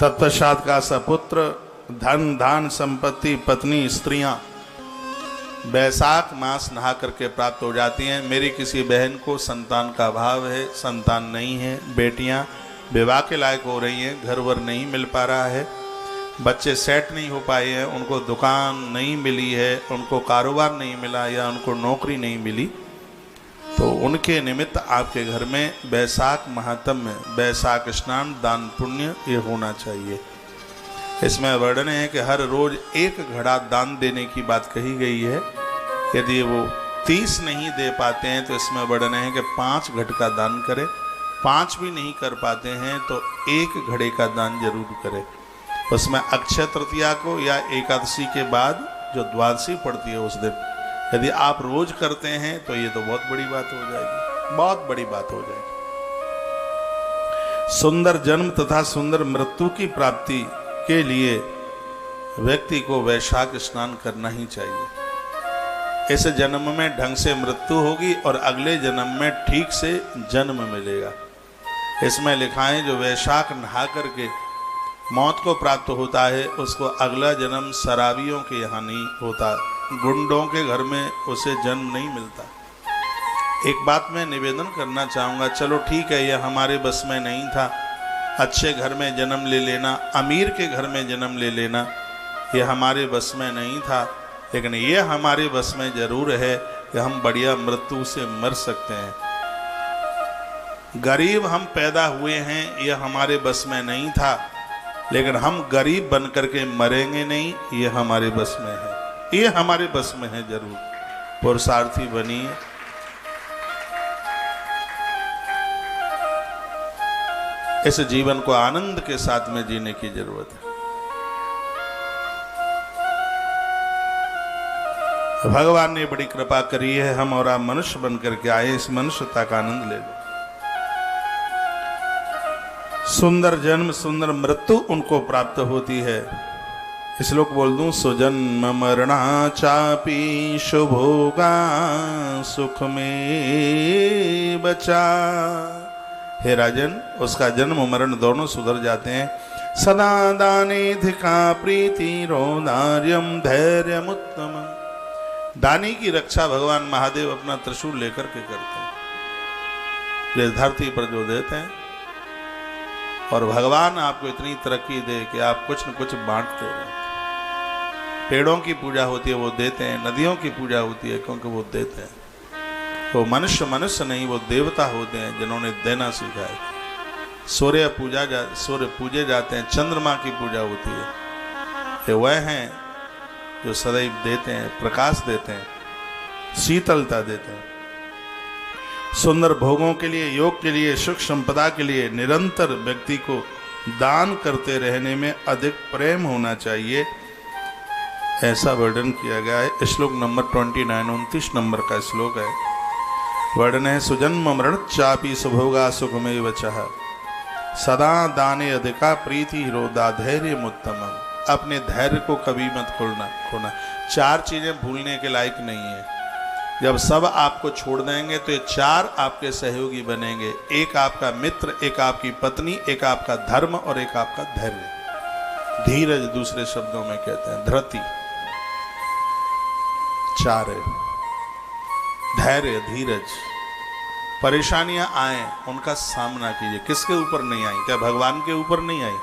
तत्पश्चात का सपुत्र, धन धान संपत्ति, पत्नी, स्त्रियां बैसाख मास नहा करके प्राप्त हो जाती हैं। मेरी किसी बहन को संतान का अभाव है, संतान नहीं है, बेटियां विवाह के लायक हो रही हैं, घर वर नहीं मिल पा रहा है, बच्चे सेट नहीं हो पाए हैं, उनको दुकान नहीं मिली है, उनको कारोबार नहीं मिला या उनको नौकरी नहीं मिली, तो उनके निमित्त आपके घर में बैसाख महात्म्य, बैसाख स्नान, दान पुण्य ये होना चाहिए। इसमें वर्णन है कि हर रोज 1 घड़ा दान देने की बात कही गई है। यदि वो 30 नहीं दे पाते हैं तो इसमें वर्णन है कि 5 घट का दान करें, 5 भी नहीं कर पाते हैं तो 1 घड़े का दान जरूर करें। उसमें अक्षय तृतीया को या एकादशी के बाद जो द्वादशी पड़ती है उस दिन यदि आप रोज करते हैं तो ये तो बहुत बड़ी बात हो जाएगी, बहुत बड़ी बात हो जाएगी। सुंदर जन्म तथा सुंदर मृत्यु की प्राप्ति के लिए व्यक्ति को वैशाख स्नान करना ही चाहिए। इस जन्म में ढंग से मृत्यु होगी और अगले जन्म में ठीक से जन्म मिलेगा। इसमें लिखा है जो वैशाख नहा करके मौत को प्राप्त होता है उसको अगला जन्म शराबियों के यहाँ नहीं होता, गुंडों के घर में उसे जन्म नहीं मिलता। एक बात मैं निवेदन करना चाहूँगा, चलो ठीक है ये हमारे बस में नहीं था, अच्छे घर में जन्म ले लेना, अमीर के घर में जन्म ले लेना ये हमारे बस में नहीं था, लेकिन ये हमारे बस में जरूर है कि हम बढ़िया मृत्यु से मर सकते हैं। गरीब हम पैदा हुए हैं ये हमारे बस में नहीं था, लेकिन हम गरीब बन करके मरेंगे नहीं ये हमारे बस में है, ये हमारे बस में है। जरूर पुरुषार्थी बनिए। इस जीवन को आनंद के साथ में जीने की जरूरत है। भगवान ने बड़ी कृपा करी है, हम और आप मनुष्य बन करके आए, इस मनुष्यता का आनंद ले लो। सुंदर जन्म सुंदर मृत्यु उनको प्राप्त होती है। श्लोक बोल दूं, सुजन्म मरणा चापी शुभोगा सुख में बचा। हे राजन, उसका जन्म मरण दोनों सुधर जाते हैं। सदा दाने धिका प्रीति रोदार्यम धैर्यम उत्तम। दानी की रक्षा भगवान महादेव अपना त्रिशूल लेकर के करते हैं, ये धरती पर जो देते हैं। और भगवान आपको इतनी तरक्की दे कि आप कुछ न कुछ बांटते रहते। पेड़ों की पूजा होती है वो देते हैं, नदियों की पूजा होती है क्योंकि वो देते हैं। वो मनुष्य नहीं, वो देवता होते हैं जिन्होंने देना सीखा है। सूर्य पूजे जाते हैं, चंद्रमा की पूजा होती है, ये वह हैं जो सदैव देते हैं, प्रकाश देते हैं, शीतलता देते हैं। सुंदर भोगों के लिए, योग के लिए, सुख संपदा के लिए निरंतर व्यक्ति को दान करते रहने में अधिक प्रेम होना चाहिए, ऐसा वर्णन किया गया है। श्लोक नंबर 29 नंबर का श्लोक है। वर्णन है, सुजन्म मरण चापी सुभोगा सुख में वचः सदा दाने अधिका प्रीति रोदा धैर्य उत्तम। अपने धैर्य को कभी मत खोना। चार चीजें भूलने के लायक नहीं है। जब सब आपको छोड़ देंगे तो ये चार आपके सहयोगी बनेंगे, एक आपका मित्र, एक आपकी पत्नी, एक आपका धर्म और एक आपका धैर्य। धीरज दूसरे शब्दों में कहते हैं, धृति। चार है, धैर्य, धीरज। परेशानियां आए उनका सामना कीजिए। किसके ऊपर नहीं आई? क्या भगवान के ऊपर नहीं आई?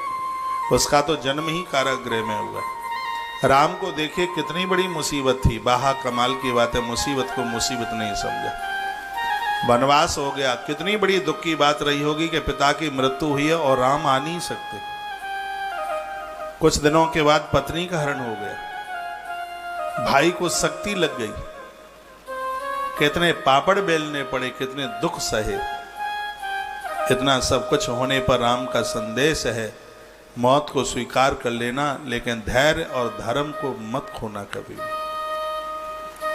उसका तो जन्म ही कारागृह में हुआ। राम को देखिए कितनी बड़ी मुसीबत थी, बाहा कमाल की बात है, मुसीबत को मुसीबत नहीं समझा। वनवास हो गया, कितनी बड़ी दुख की बात रही होगी कि पिता की मृत्यु हुई है और राम आ नहीं सकते। कुछ दिनों के बाद पत्नी का हरण हो गया, भाई को शक्ति लग गई, कितने पापड़ बेलने पड़े, कितने दुख सहे। इतना सब कुछ होने पर राम का संदेश है, मौत को स्वीकार कर लेना, लेकिन धैर्य और धर्म को मत खोना कभी।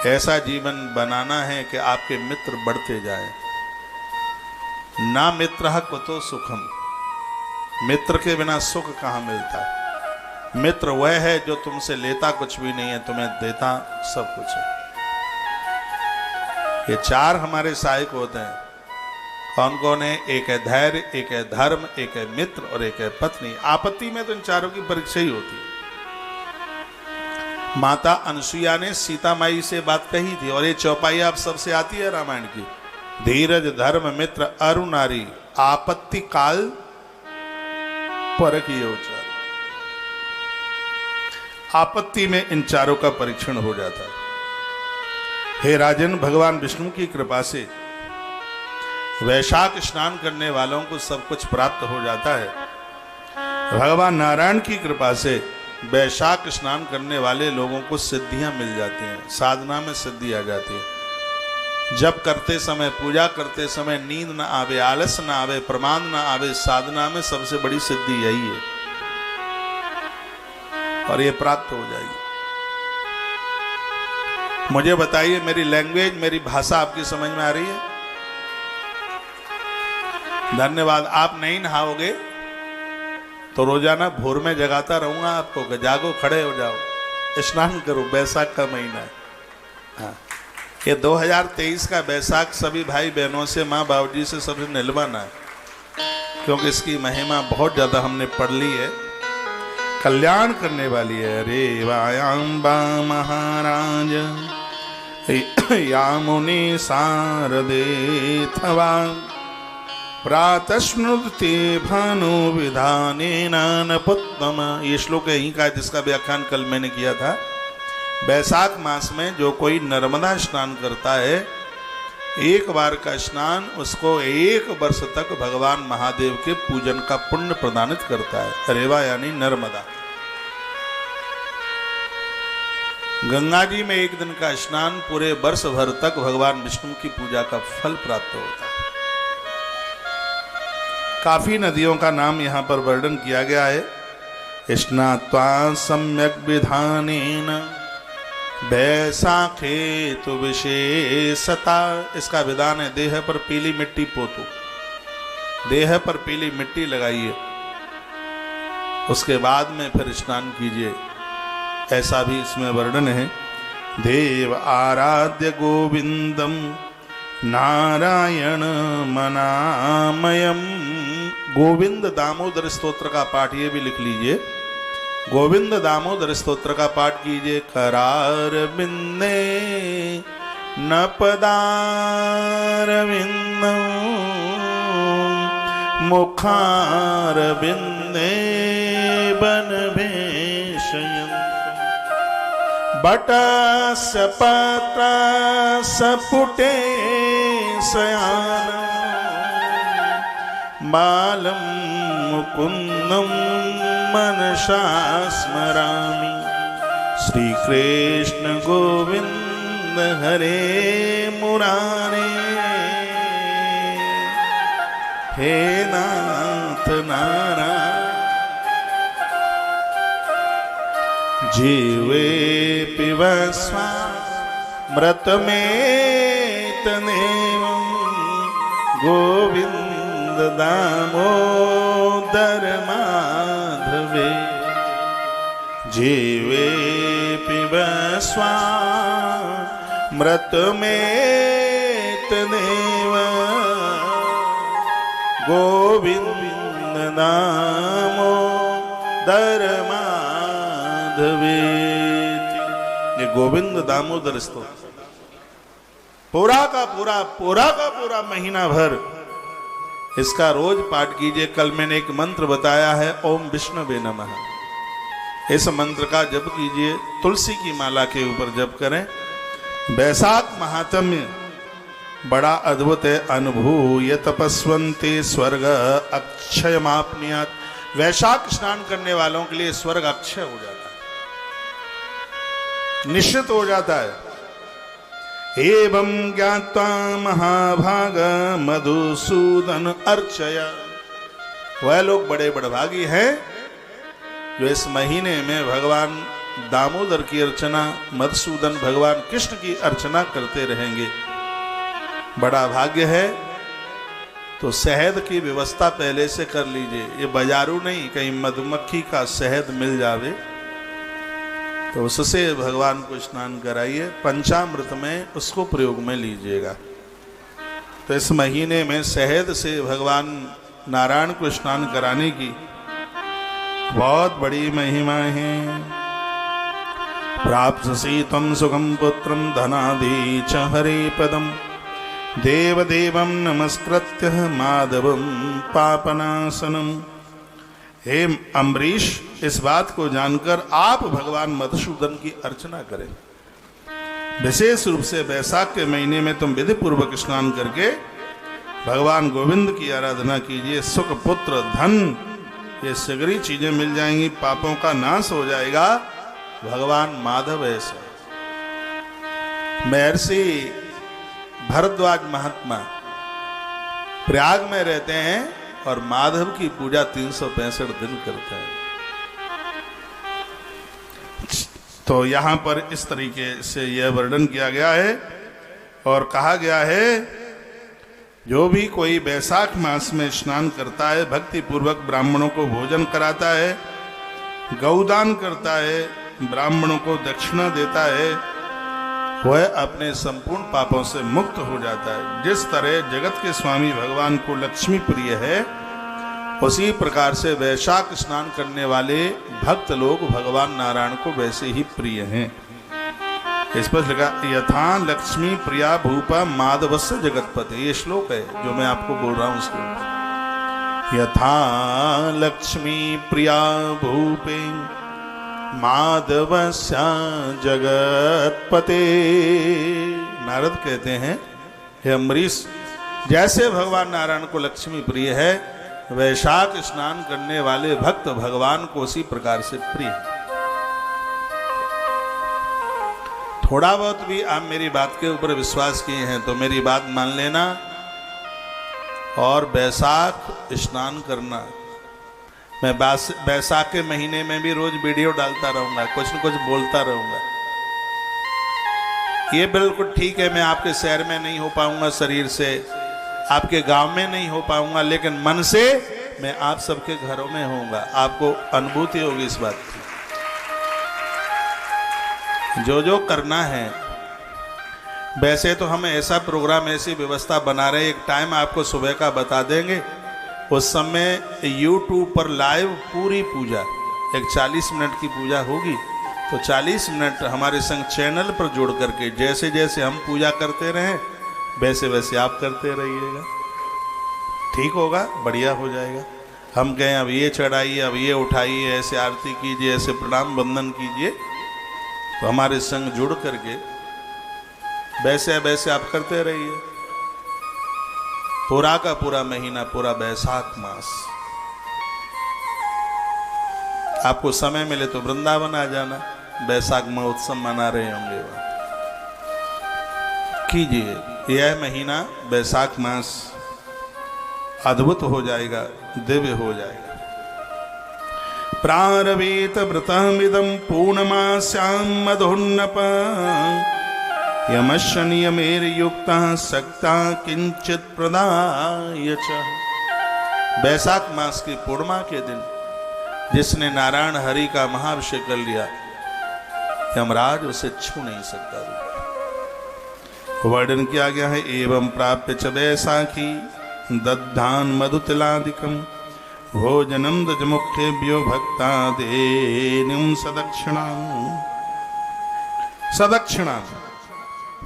ऐसा जीवन बनाना है कि आपके मित्र बढ़ते जाएं। ना मित्रः कुतो सुखम, मित्र के बिना सुख कहाँ मिलता। मित्र वह है जो तुमसे लेता कुछ भी नहीं है, तुम्हें देता सब कुछ है। ये चार हमारे सहायक होते हैं। कौन कौन है? एक है धैर्य, एक है धर्म, एक है मित्र और एक है पत्नी। आपत्ति में तो इन चारों की परीक्षा ही होती है। माता अनसुईया ने सीता माई से बात कही थी और ये चौपाई आप सबसे आती है रामायण की। धीरज धर्म मित्र अरु नारी आपत्ति काल परखिए उचार। आपत्ति में इन चारों का परीक्षण हो जाता है। हे राजन, भगवान विष्णु की कृपा से वैशाख स्नान करने वालों को सब कुछ प्राप्त हो जाता है। भगवान नारायण की कृपा से वैशाख स्नान करने वाले लोगों को सिद्धियां मिल जाती हैं, साधना में सिद्धि आ जाती है। जब करते समय, पूजा करते समय नींद ना आवे, आलस ना आवे, प्रमाद ना आवे, साधना में सबसे बड़ी सिद्धि यही है। और ये प्राप्त हो जाएगी। मुझे बताइए, मेरी लैंग्वेज, मेरी भाषा आपकी समझ में आ रही है? धन्यवाद। आप नहीं नहाओगे तो रोजाना भोर में जगाता रहूंगा आपको कि जागो, खड़े हो जाओ, स्नान करो। बैसाख का महीना है। हाँ, ये 2023 का बैसाख सभी भाई बहनों से, माँ बाबूजी से सभी निलवाना है, क्योंकि इसकी महिमा बहुत ज्यादा हमने पढ़ ली है, कल्याण करने वाली है। रे वायांबा महाराज यामुनि शारदे थवा प्रातस्मृति भानु विधाने नपुत्तम। ये श्लोक यहीं का, जिसका व्याख्यान कल मैंने किया था। बैसाख मास में जो कोई नर्मदा स्नान करता है, एक बार का स्नान उसको 1 वर्ष तक भगवान महादेव के पूजन का पुण्य प्रदानित करता है। रेवा यानी नर्मदा। गंगा जी में 1 दिन का स्नान पूरे वर्ष भर तक भगवान विष्णु की पूजा का फल प्राप्त होता है। काफी नदियों का नाम यहाँ पर वर्णन किया गया है। स्नात्वा सम्यक विधानेन बैसाखे तो विशेषता। इसका विधान है, देह पर पीली मिट्टी पोतो, देह पर पीली मिट्टी लगाइए, उसके बाद में फिर स्नान कीजिए, ऐसा भी इसमें वर्णन है। देव आराध्य गोविंदम नारायण मनामयम। गोविंद दामोदर स्तोत्र का पाठ ये भी लिख लीजिए। गोविंद दामोदर स्तोत्र का पाठ कीजिए। करार बिंदे न पदार बिंदम मुखार बिंदे बन भेषयन् बटस्य पत्रस्य पुटे शयानं बालं मुकुन्दं मनसा स्मरामि। श्री कृष्ण गोविंद हरे मुरारे, हे नाथ नारायण। जीवे पिबस्वा मृतमेतनेवं गोविंद दामोदर माधवे। जीवे पिबस्वा मृतमेतनेवं गोविंद दामोदर माधवे। ये गोविंद दामोदर स्तोत्र पूरा का पूरा महीना भर इसका रोज पाठ कीजिए। कल मैंने एक मंत्र बताया है, ओम विष्णवे नमः। इस मंत्र का जप कीजिए, तुलसी की माला के ऊपर जप करें। बैसाख महात्म्य बड़ा अद्भुत है। अनुभूय तपस्वन्ते स्वर्ग अक्षयमाप्नुयात्। वैशाख स्नान करने वालों के लिए स्वर्ग अक्षय हो जाता है, निश्चित हो जाता है। एवं ज्ञात्वा महाभाग मधुसूदन अर्चया। वह लोग बड़े बड़भागी हैं जो इस महीने में भगवान दामोदर की अर्चना, मधुसूदन भगवान कृष्ण की अर्चना करते रहेंगे। बड़ा भाग्य है। तो शहद की व्यवस्था पहले से कर लीजिए। ये बाजारू नहीं, कहीं मधुमक्खी का शहद मिल जावे तो उससे भगवान को स्नान कराइए। पंचामृत में उसको प्रयोग में लीजिएगा। तो इस महीने में शहद से भगवान नारायण को स्नान कराने की बहुत बड़ी महिमा है। प्राप्स्यसि त्वं सुखं पुत्रं धनादि च हरे पदम् देवदेवं नमस्कृत्य माधवं पापनाशनम्। हे अम्बरीश, इस बात को जानकर आप भगवान मधुसूदन की अर्चना करें। विशेष रूप से बैसाख के महीने में तुम विधि पूर्वक स्नान करके भगवान गोविंद की आराधना कीजिए। सुख, पुत्र, धन, ये सगरी चीजें मिल जाएंगी, पापों का नाश हो जाएगा। भगवान माधव ऐसे। महर्षि भरद्वाज महात्मा प्रयाग में रहते हैं और माधव की पूजा 365 दिन करते हैं। तो यहाँ पर इस तरीके से यह वर्णन किया गया है और कहा गया है, जो भी कोई वैशाख मास में स्नान करता है, भक्ति पूर्वक ब्राह्मणों को भोजन कराता है, गौदान करता है, ब्राह्मणों को दक्षिणा देता है, वह अपने संपूर्ण पापों से मुक्त हो जाता है। जिस तरह जगत के स्वामी भगवान को लक्ष्मी प्रिय है, उसी प्रकार से वैशाख स्नान करने वाले भक्त लोग भगवान नारायण को वैसे ही प्रिय हैं। इस पर लिखा, यथा लक्ष्मी प्रिया भूपा माधवस्य जगतपते। ये श्लोक है जो मैं आपको बोल रहा हूं उसके। यथा लक्ष्मी प्रिया भूपे माधवस्य जगतपते। नारद कहते हैं, हे अम्बरीश, जैसे भगवान नारायण को लक्ष्मी प्रिय है, वैशाख स्नान करने वाले भक्त भगवान को उसी प्रकार से प्रिय। थोड़ा बहुत भी आप मेरी बात के ऊपर विश्वास किए हैं तो मेरी बात मान लेना और वैशाख स्नान करना। मैं वैशाख के महीने में भी रोज वीडियो डालता रहूंगा, कुछ न कुछ बोलता रहूंगा। ये बिल्कुल ठीक है, मैं आपके शहर में नहीं हो पाऊंगा, शरीर से आपके गांव में नहीं हो पाऊंगा, लेकिन मन से मैं आप सबके घरों में होऊंगा। आपको अनुभूति होगी इस बात की। जो जो करना है, वैसे तो हम ऐसा प्रोग्राम, ऐसी व्यवस्था बना रहे, एक टाइम आपको सुबह का बता देंगे। उस समय YouTube पर लाइव पूरी पूजा, एक 40 मिनट की पूजा होगी, तो 40 मिनट हमारे संग चैनल पर जोड़ करके जैसे जैसे हम पूजा करते रहें वैसे वैसे आप करते रहिएगा। ठीक होगा, बढ़िया हो जाएगा। हम कहें अब ये चढ़ाइए, अब ये उठाइए, ऐसे आरती कीजिए, ऐसे प्रणाम बंदन कीजिए, तो हमारे संग जुड़ करके वैसे वैसे आप करते रहिए। पूरा का पूरा महीना, पूरा वैशाख मास, आपको समय मिले तो वृंदावन आ जाना, वैशाख महोत्सव मना रहे होंगे वहां, कीजिए। यह महीना वैशाख मास अद्भुत हो जाएगा, दिव्य हो जाएगा। प्रारवीत व्रतमिदं पूर्णमास्यां मधुन्नप यमस्य नियमैर्युक्तः सक्ता किंचित प्रदाय च। वैशाख मास की पूर्णिमा के दिन जिसने नारायण हरि का महाभिषेक कर लिया, यमराज उसे छू नहीं सकता। वर्णन किया गया है, एवं प्राप्य च वैशाखी दद्धान मधुतिलादिकम भोजनम दजमुखेभ्यो भक्ता देनिम सदक्षिणा। सदक्षिणा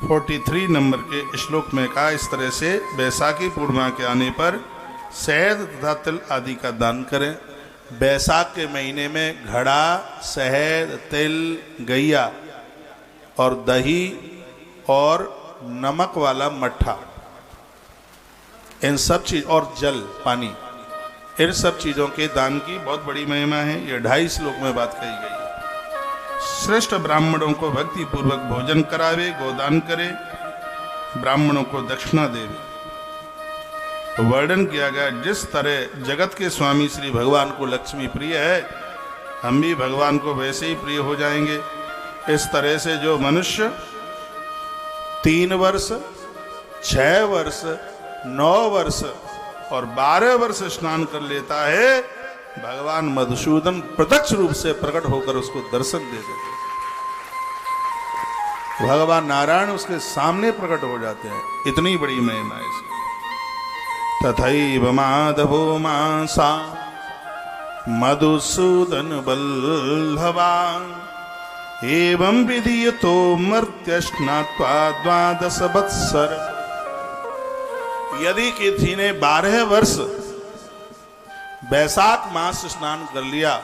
43 नंबर के श्लोक में कहा, इस तरह से वैशाखी पूर्णिमा के आने पर शहद तथा तिल आदि का दान करें। वैशाख के महीने में घड़ा, शहद, तिल, गैया और दही और नमक वाला मट्ठा, इन सब चीज और जल, पानी, इन सब चीजों के दान की बहुत बड़ी महिमा है। ये 2.5 श्लोक में बात कही गई है। श्रेष्ठ ब्राह्मणों को भक्ति पूर्वक भोजन करावे, गोदान करे, ब्राह्मणों को दक्षिणा देवे। तो वर्णन किया गया, जिस तरह जगत के स्वामी श्री भगवान को लक्ष्मी प्रिय है, हम भी भगवान को वैसे ही प्रिय हो जाएंगे। इस तरह से जो मनुष्य 3 वर्ष, 6 वर्ष, 9 वर्ष और 12 वर्ष स्नान कर लेता है, भगवान मधुसूदन प्रत्यक्ष रूप से प्रकट होकर उसको दर्शन दे देते। भगवान नारायण उसके सामने प्रकट हो जाते हैं। इतनी बड़ी महिमा है इसकी। तथैव माधवो मासा मधुसूदन बल्लभा एवं विधियतो मर्त्य स्नात्वा 12 वत्सर। यदि किसी ने 12 वर्ष वैशाख मास स्नान कर लिया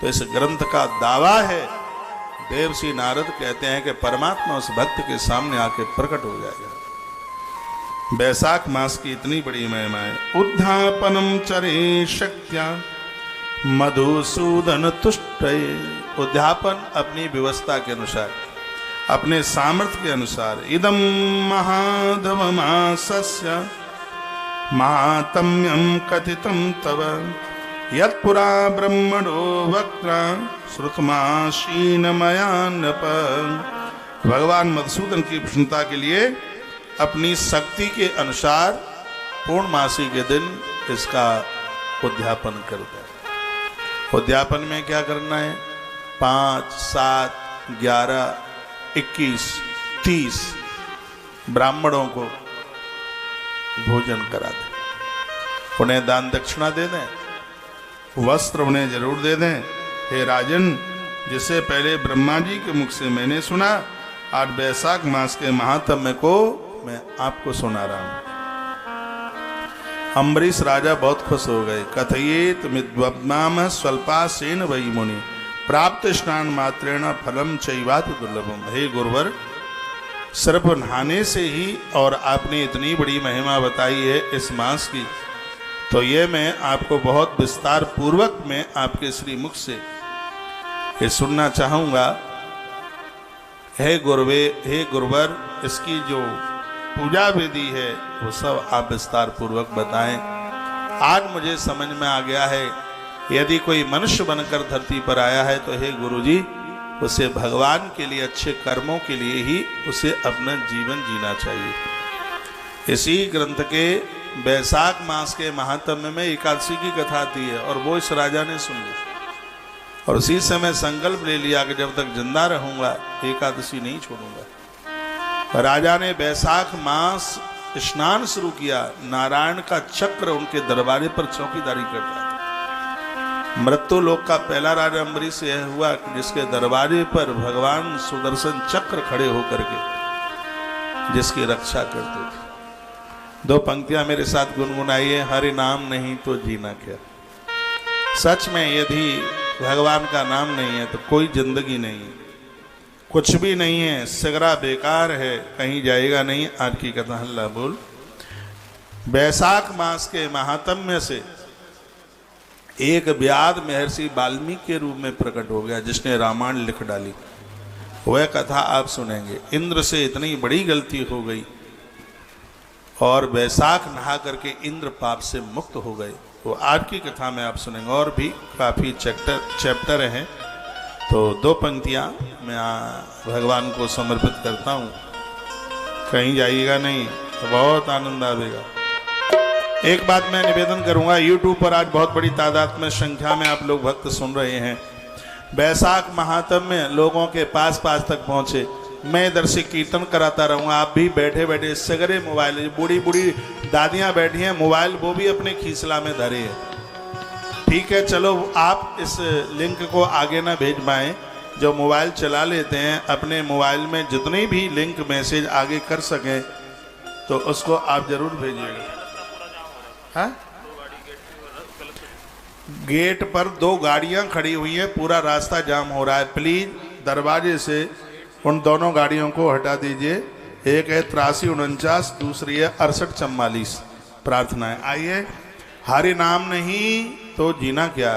तो इस ग्रंथ का दावा है, देवर्षि नारद कहते हैं कि परमात्मा उस भक्त के सामने आके प्रकट हो जाएगा। वैशाख मास की इतनी बड़ी महिमा है। उद्यापनम चरे शक्त्या मधुसूदन तुष्टये। उद्यापन अपनी व्यवस्था के अनुसार, अपने सामर्थ्य के अनुसार। इदम महाधवमासस्य महात्म्यम कथितम तव यत्पुरा ब्रह्मणो वक्त्र श्रुतमाशीन मया नृप। भगवान मधुसूदन की प्रसन्नता के लिए अपनी शक्ति के अनुसार पूर्णमासी के दिन इसका उद्यापन करते हैं। उद्यापन में क्या करना है? 5, 7, 11, 21, 30 ब्राह्मणों को भोजन करा दें, उन्हें दान दक्षिणा दे दें, वस्त्र उन्हें जरूर दे दें। हे राजन, जिससे पहले ब्रह्मा जी के मुख से मैंने सुना, आज वैशाख मास के महात्म्य को मैं आपको सुना रहा हूं। अम्बरीश राजा बहुत खुश हो गए। कथयेत मिद्वब्नाम स्वल्पासेन वै मुनि प्राप्त स्नान मात्रेण फलम चैवात दुर्लभम। हे गुरुवर, सिर्फ नहाने से ही, और आपने इतनी बड़ी महिमा बताई है इस मास की, तो ये मैं आपको बहुत विस्तार पूर्वक मैं आपके श्री मुख से ये सुनना चाहूँगा। हे गुरुवर, इसकी जो पूजा विधि है वो सब आप विस्तार पूर्वक बताएं। आज मुझे समझ में आ गया है, यदि कोई मनुष्य बनकर धरती पर आया है तो हे गुरुजी, उसे भगवान के लिए, अच्छे कर्मों के लिए ही उसे अपना जीवन जीना चाहिए। इसी ग्रंथ के वैशाख मास के महात्म्य में एकादशी की कथा आती है, और वो इस राजा ने सुन ली और उसी समय संकल्प ले लिया कि जब तक जिंदा रहूंगा एकादशी नहीं छोड़ूंगा। राजा ने वैशाख मास स्नान शुरू किया। नारायण का चक्र उनके दरबारे पर चौकीदारी करता था। मृत्यु लोक का पहला राजा अम्बरीश यह हुआ कि जिसके दरबारे पर भगवान सुदर्शन चक्र खड़े होकर के जिसकी रक्षा करते थे। 2 पंक्तियां मेरे साथ गुनगुनाइए। हरि नाम नहीं तो जीना क्या। सच में यदि भगवान का नाम नहीं है तो कोई जिंदगी नहीं है, कुछ भी नहीं है, सगरा बेकार है, कहीं जाएगा नहीं। आज की कथा हल्ला बोल। वैशाख मास के महात्म्य से एक व्याध महर्षि वाल्मीकि के रूप में प्रकट हो गया, जिसने रामायण लिख डाली। वह कथा आप सुनेंगे। इंद्र से इतनी बड़ी गलती हो गई और वैशाख नहा करके इंद्र पाप से मुक्त हो गए। तो आज की कथा में आप सुनेंगे। और भी काफ़ी चैप्टर हैं, तो 2 पंक्तियाँ मैं भगवान को समर्पित करता हूँ। कहीं जाइएगा नहीं, तो बहुत आनंद आएगा। एक बात मैं निवेदन करूँगा, YouTube पर आज बहुत बड़ी तादाद में, संख्या में आप लोग भक्त सुन रहे हैं। वैशाख महात्म्य लोगों के पास तक पहुँचे। मैं इधर से कीर्तन कराता रहूँगा, आप भी बैठे बैठे सगरे मोबाइल, बूढ़ी बूढ़ी दादियाँ बैठी हैं, मोबाइल वो भी अपने खीसला में धरे हैं। ठीक है, चलो आप इस लिंक को आगे ना भेज पाएँ। जो मोबाइल चला लेते हैं, अपने मोबाइल में जितने भी लिंक मैसेज आगे कर सकें तो उसको आप जरूर भेजिएगा। हाँ, गेट पर 2 गाड़ियां खड़ी हुई हैं, पूरा रास्ता जाम हो रहा है। प्लीज दरवाजे से उन दोनों गाड़ियों को हटा दीजिए। एक है 8349, दूसरी है 6844। प्रार्थनाएं। आइए। हरि नाम नहीं तो जीना क्या।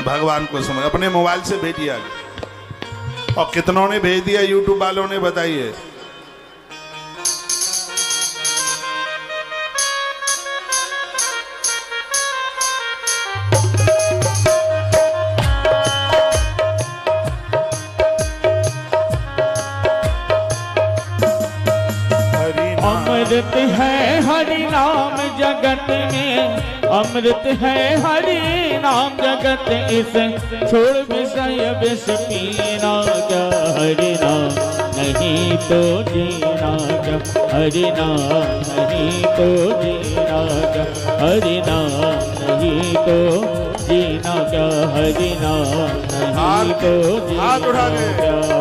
भगवान को समझ अपने मोबाइल से भेजिए आगे। और कितनों ने भेज दिया यूट्यूब वालों ने, बताइए। अमृत है हरि नाम जगत में, अमृत है हरि नाम जगत। इस छोड़ विषय विष पीना क्या। हरि नाम नहीं तो जीना क्या। हरि नाम नहीं तो जीना क्या। हरि नाम नहीं तो जीना क्या। हरि नाम नहीं तो जीना क्या।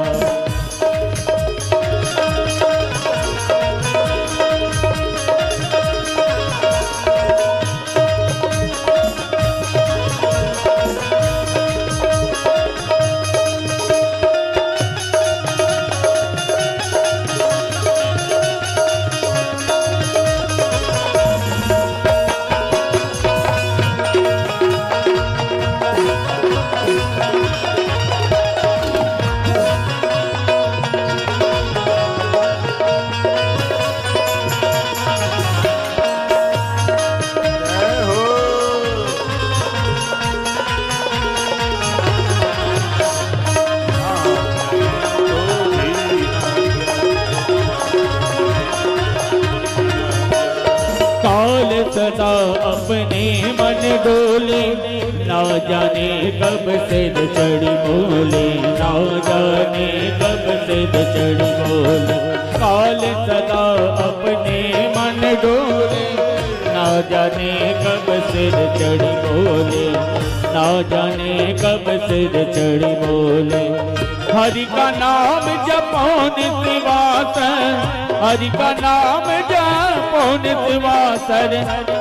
सदा अपने मन डोले, ना जाने कब सिर चढ़ी बोले, ना जाने कब सिर चढ़ी बोले। काल सदा अपने मन डोले, ना जाने कब सिर चढ़ी बोले, ना जाने कब सिर चढ़ी बोले। हरि का नाम जपो नित्य, हरि का नाम जपो नित्य,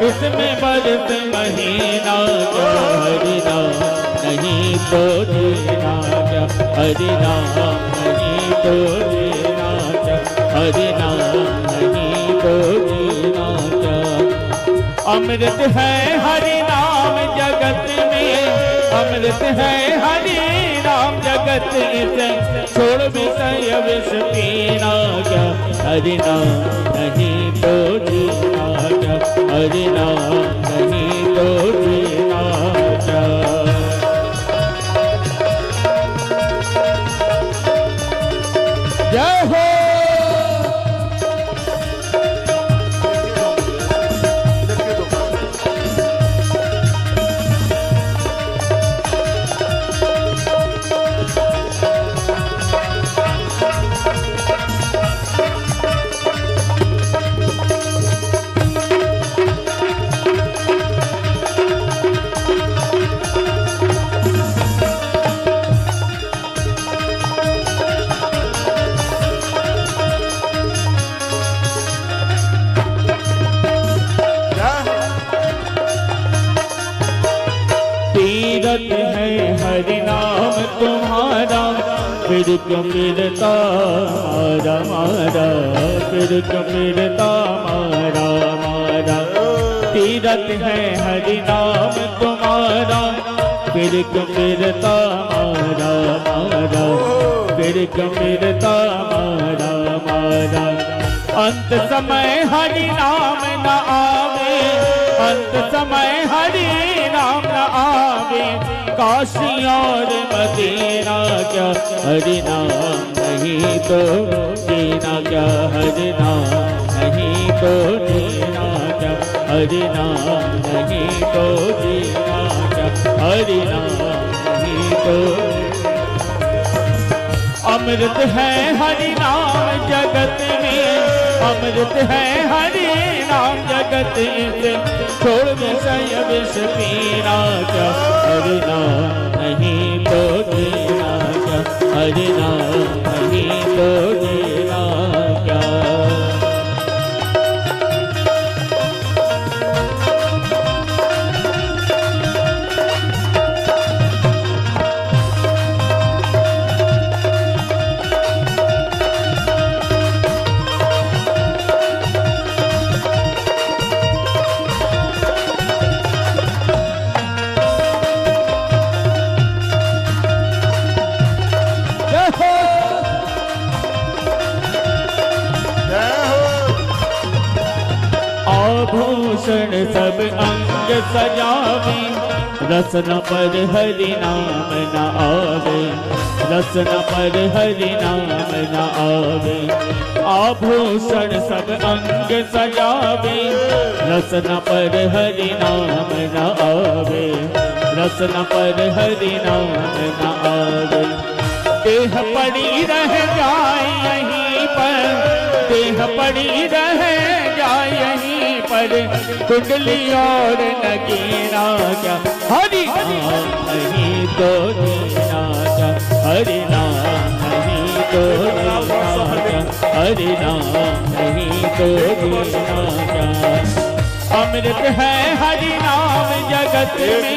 इसमें बरस महीना क्या हरि नाम नहीं तो जीना क्या, हरि नाम नहीं तो जीना क्या, हरि नाम नहीं तो जीना क्या। अमृत है हरि नाम जगत में, अमृत है हरि नाम जगत इसे, छोड़ विषय विष पीना क्या, हरि नाम नहीं तो जीना क्या, हरि नाम नहीं तो जीना क्या। जय हो। तीरथ है हरि नाम तुम्हारा, फिर क्यों फिरता मारा मारा, फिर क्यों फिरता मारा मारा। तीरथ है हरि नाम तुम्हारा, फिर क्यों फिरता मारा मारा, फिर क्यों फिरता मारा मारा। अंत समय हरि नाम न आवे, अंत समय हरि नाम न आवे, काशी और मदीना क्या, हरि नाम नहीं तो जीना क्या, हरि नाम नहीं तो जीना क्या, हरि नाम नहीं तो जीना क्या, हरि नाम नहीं तो। अमृत है हरि नाम जगत में, अमृत है हरि नाम जगत से, छोड़ विषय विष पीना क्या, हरि नाम नहीं तो जीना क्या, हरि नाम नहीं तो जीना क्या। आभूषण सब अंग सजावे, रसन पर हरि नाम न आवे, रसन पर हरि नाम न आवे। आभूषण सब अंग सजावे, रसन पर हरि नाम न आवे, रसन पर हरि नाम न आवे। देह पड़ी रह जाए यहीं पर, देह पड़ी रह जाए यहीं पर, कुंडली और नगीना क्या, हरि नाम नहीं तो जीना क्या, हरि नाम नहीं तो जीना क्या, हरि नाम नहीं तो जीना क्या। अमृत है हरि नाम जगत में।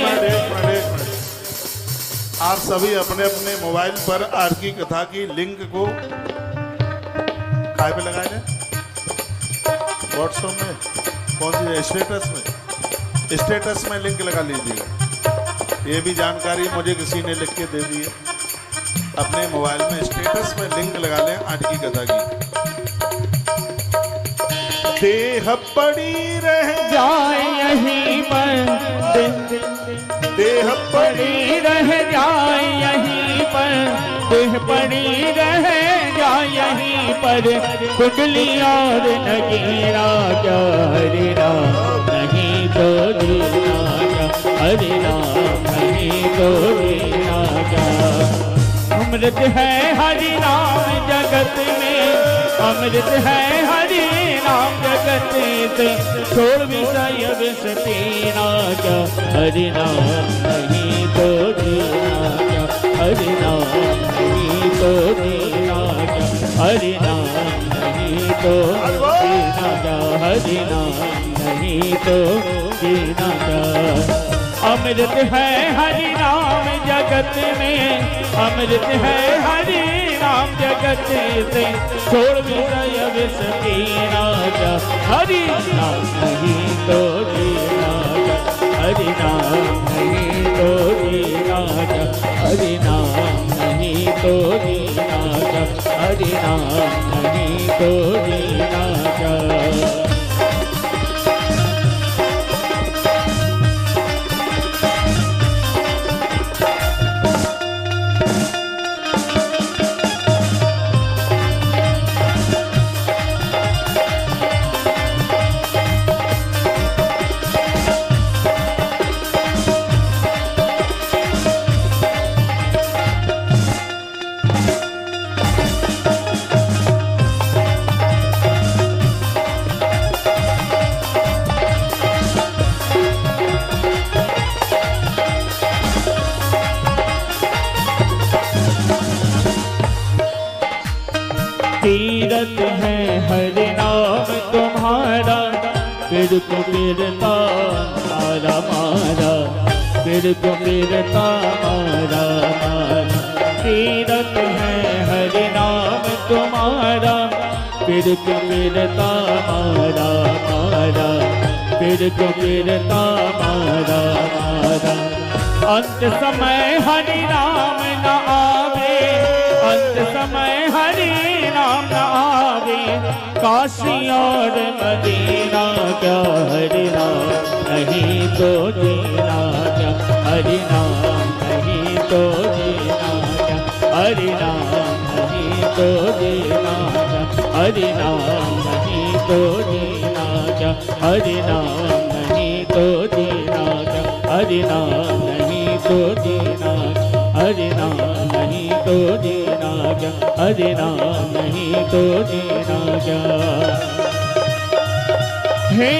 आप सभी अपने अपने मोबाइल पर आज की कथा की लिंक को काय पे लगाए हैं? व्हाट्सएप में, कौन सी स्टेटस में? स्टेटस में लिंक लगा लीजिएगा। ये भी जानकारी मुझे किसी ने लिख के दे दी है। अपने मोबाइल में स्टेटस में लिंक लगा लें आज की कथा की। देह पड़ी रह जाए यहीं पर, देह पड़ी रह जाए यहीं पर, देह पड़ी रह जाए यहीं पर, कुंडली और नगीना क्या, हरि नाम नहीं अमृत है हरि नाम जगत में, अमृत है हरि नाम जगत से, छोड़ विषय विष पीना क्या, हरि नाम नहीं तो जीना क्या, हरि नाम नहीं तो जीना क्या, हरि नाम नहीं तो जीना क्या, हरि नाम नहीं तो जीना क्या। अमृत है हरि नाम जगत में, अमृत है हरि नाम जगत से, छोड़ विषय विष पीना क्या, हरि नाम नहीं तो जीना क्या, हरि नाम नहीं तो जीना क्या, हरि नाम नहीं तो जीना क्या, हरि नाम नहीं तो जीना क्या। तीरथ है हरि नाम तुम्हारा, फिर को फिरता मारा मारा, फिर को फिरता मारा मारा। तीरथ है हरि नाम तुम्हारा, फिर को फिरता मारा मारा, फिर को फिरता मारा मारा। अंत समय हरि नाम न आवे, अंत समय हरि नाम न आवे, काशी और मदीना क्या, हरि नाम नहीं तो जीना क्या, हरि नाम नहीं तो जीना क्या, हरि नाम नहीं तो जीना क्या, हरि नाम नहीं तो जीना क्या, हरि नाम नहीं तो जीना क्या, हरि नाम नहीं तो जीना क्या, हरि नाम नहीं तो जीना क्या, हरि नाम नहीं तो जीना क्या। हे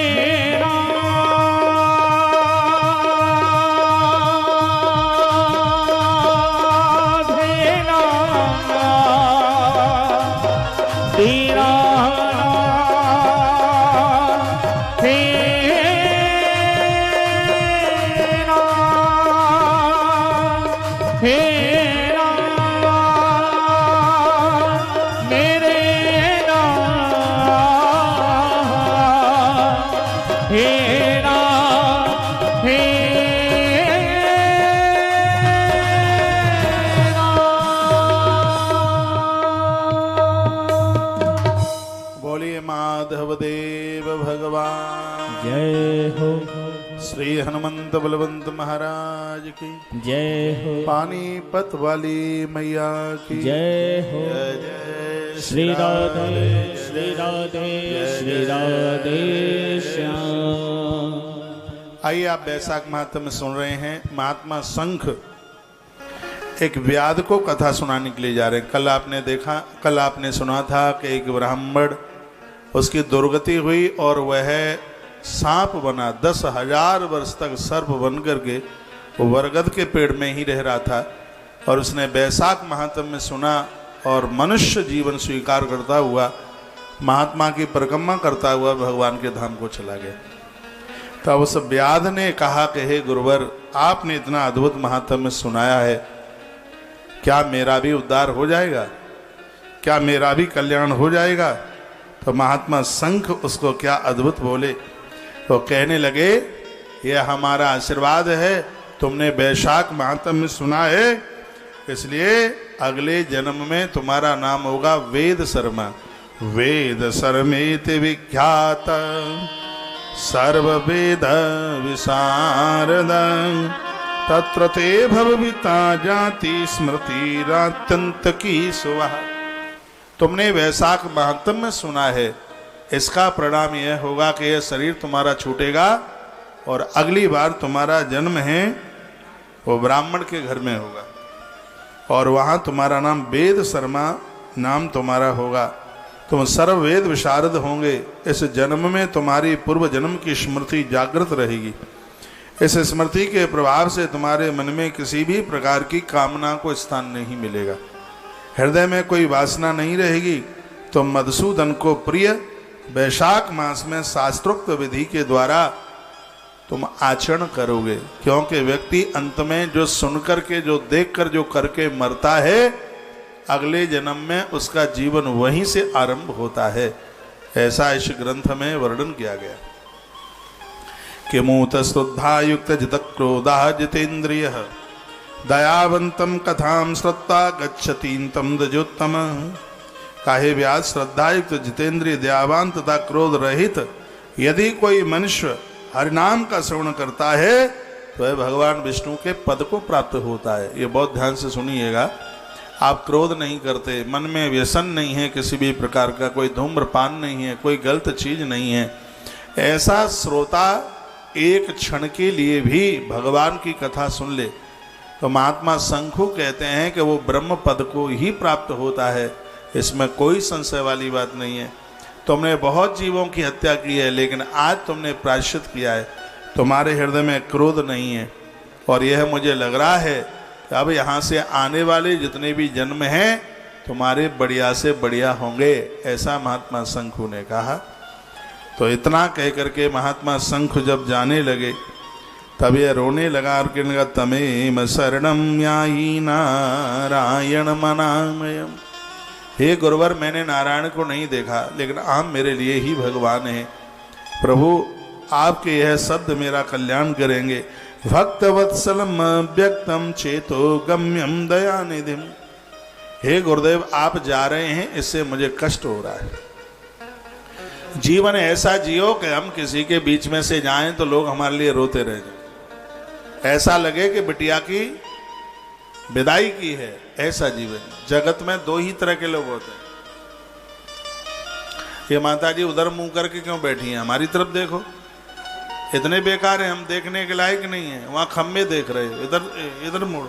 माधवदेव भगवान जय हो, श्री हनुमंत बलवंत महाराज की जय हो, पानीपत वाली मैया की जय हो, जय जय श्री राधे श्री राधे श्री राधे श्याम। आइए, आप बैसाख महात्म्य में सुन रहे हैं। महात्मा शंख एक व्याध को कथा सुनाने के लिए जा रहे हैं। कल आपने सुना था कि एक ब्राह्मण, उसकी दुर्गति हुई और वह सांप बना, 10,000 वर्ष तक सर्प बन करके वो बरगद के पेड़ में ही रह रहा था। और उसने बैसाख महात्म्य में सुना और मनुष्य जीवन स्वीकार करता हुआ, महात्मा की परिक्रमा करता हुआ भगवान के धाम को चला गया। तब उस व्याध ने कहा कि हे गुरुवर, आपने इतना अद्भुत महात्म्य सुनाया है, क्या मेरा भी उद्धार हो जाएगा, क्या मेरा भी कल्याण हो जाएगा? तो महात्मा शंख उसको क्या अद्भुत बोले। तो कहने लगे, यह हमारा आशीर्वाद है, तुमने बैसाख महात्म्य सुना है, इसलिए अगले जन्म में तुम्हारा नाम होगा वेद शर्मा। वेद शर्मेति विख्यात सर्व वेद विशारद, तत्र ते भवविता जाति स्मृतिरात्यंत की सुवह। तुमने वैशाख महात्म्य सुना है, इसका परिणाम यह होगा कि यह शरीर तुम्हारा छूटेगा और अगली बार तुम्हारा जन्म है वो ब्राह्मण के घर में होगा। और वहाँ तुम्हारा नाम वेद शर्मा नाम तुम्हारा होगा। तुम सर्व वेद विशारद होंगे। इस जन्म में तुम्हारी पूर्व जन्म की स्मृति जागृत रहेगी। इस स्मृति के प्रभाव से तुम्हारे मन में किसी भी प्रकार की कामना को स्थान नहीं मिलेगा। हृदय में कोई वासना नहीं रहेगी। तुम मधुसूदन को प्रिय वैशाख मास में शास्त्रोक्त विधि के द्वारा तुम आचरण करोगे, क्योंकि व्यक्ति अंत में जो सुनकर के, जो देखकर, जो करके मरता है, अगले जन्म में उसका जीवन वहीं से आरंभ होता है। ऐसा इस ग्रंथ में वर्णन किया गया। किमूत श्रद्धा युक्त जित क्रोधा जितेन्द्रिय दयावंतम कथाम श्रद्धा गच्छतीन तम दजोत्तम। काहे व्यास श्रद्धायुक्त जितेंद्रिय दयावान तथा क्रोध रहित यदि कोई मनुष्य हरिनाम का श्रवण करता है तो वह भगवान विष्णु के पद को प्राप्त होता है। ये बहुत ध्यान से सुनिएगा। आप क्रोध नहीं करते, मन में व्यसन नहीं है किसी भी प्रकार का, कोई धूम्रपान नहीं है, कोई गलत चीज नहीं है, ऐसा श्रोता एक क्षण के लिए भी भगवान की कथा सुन ले तो महात्मा शंखु कहते हैं कि वो ब्रह्म पद को ही प्राप्त होता है। इसमें कोई संशय वाली बात नहीं है। तुमने बहुत जीवों की हत्या की है, लेकिन आज तुमने प्रायश्चित किया है। तुम्हारे हृदय में क्रोध नहीं है, और यह मुझे लग रहा है कि अब यहाँ से आने वाले जितने भी जन्म हैं तुम्हारे बढ़िया से बढ़िया होंगे, ऐसा महात्मा शंखु ने कहा। तो इतना कह करके महात्मा शंखु जब जाने लगे तब ये रोने लगा और कहने लगा, तमेम शरणम याई नारायण मनामयम। हे गुरुवर, मैंने नारायण को नहीं देखा, लेकिन आप मेरे लिए ही भगवान हैं। प्रभु, आपके यह शब्द मेरा कल्याण करेंगे। भक्तवत्सलम व्यक्तम चेतो गम्यम दयानिधिम। हे गुरुदेव, आप जा रहे हैं, इससे मुझे कष्ट हो रहा है। जीवन ऐसा जियो कि हम किसी के बीच में से जाएं तो लोग हमारे लिए रोते रह जाएं, ऐसा लगे कि बिटिया की विदाई की है। ऐसा जीवन। जगत में दो ही तरह के लोग होते हैं। ये माता जी उधर मुंह करके क्यों बैठी हैं? हमारी तरफ देखो, इतने बेकार हैं, हम देखने के लायक नहीं है। वहां खम्बे देख रहे हो, इधर इधर मुड़।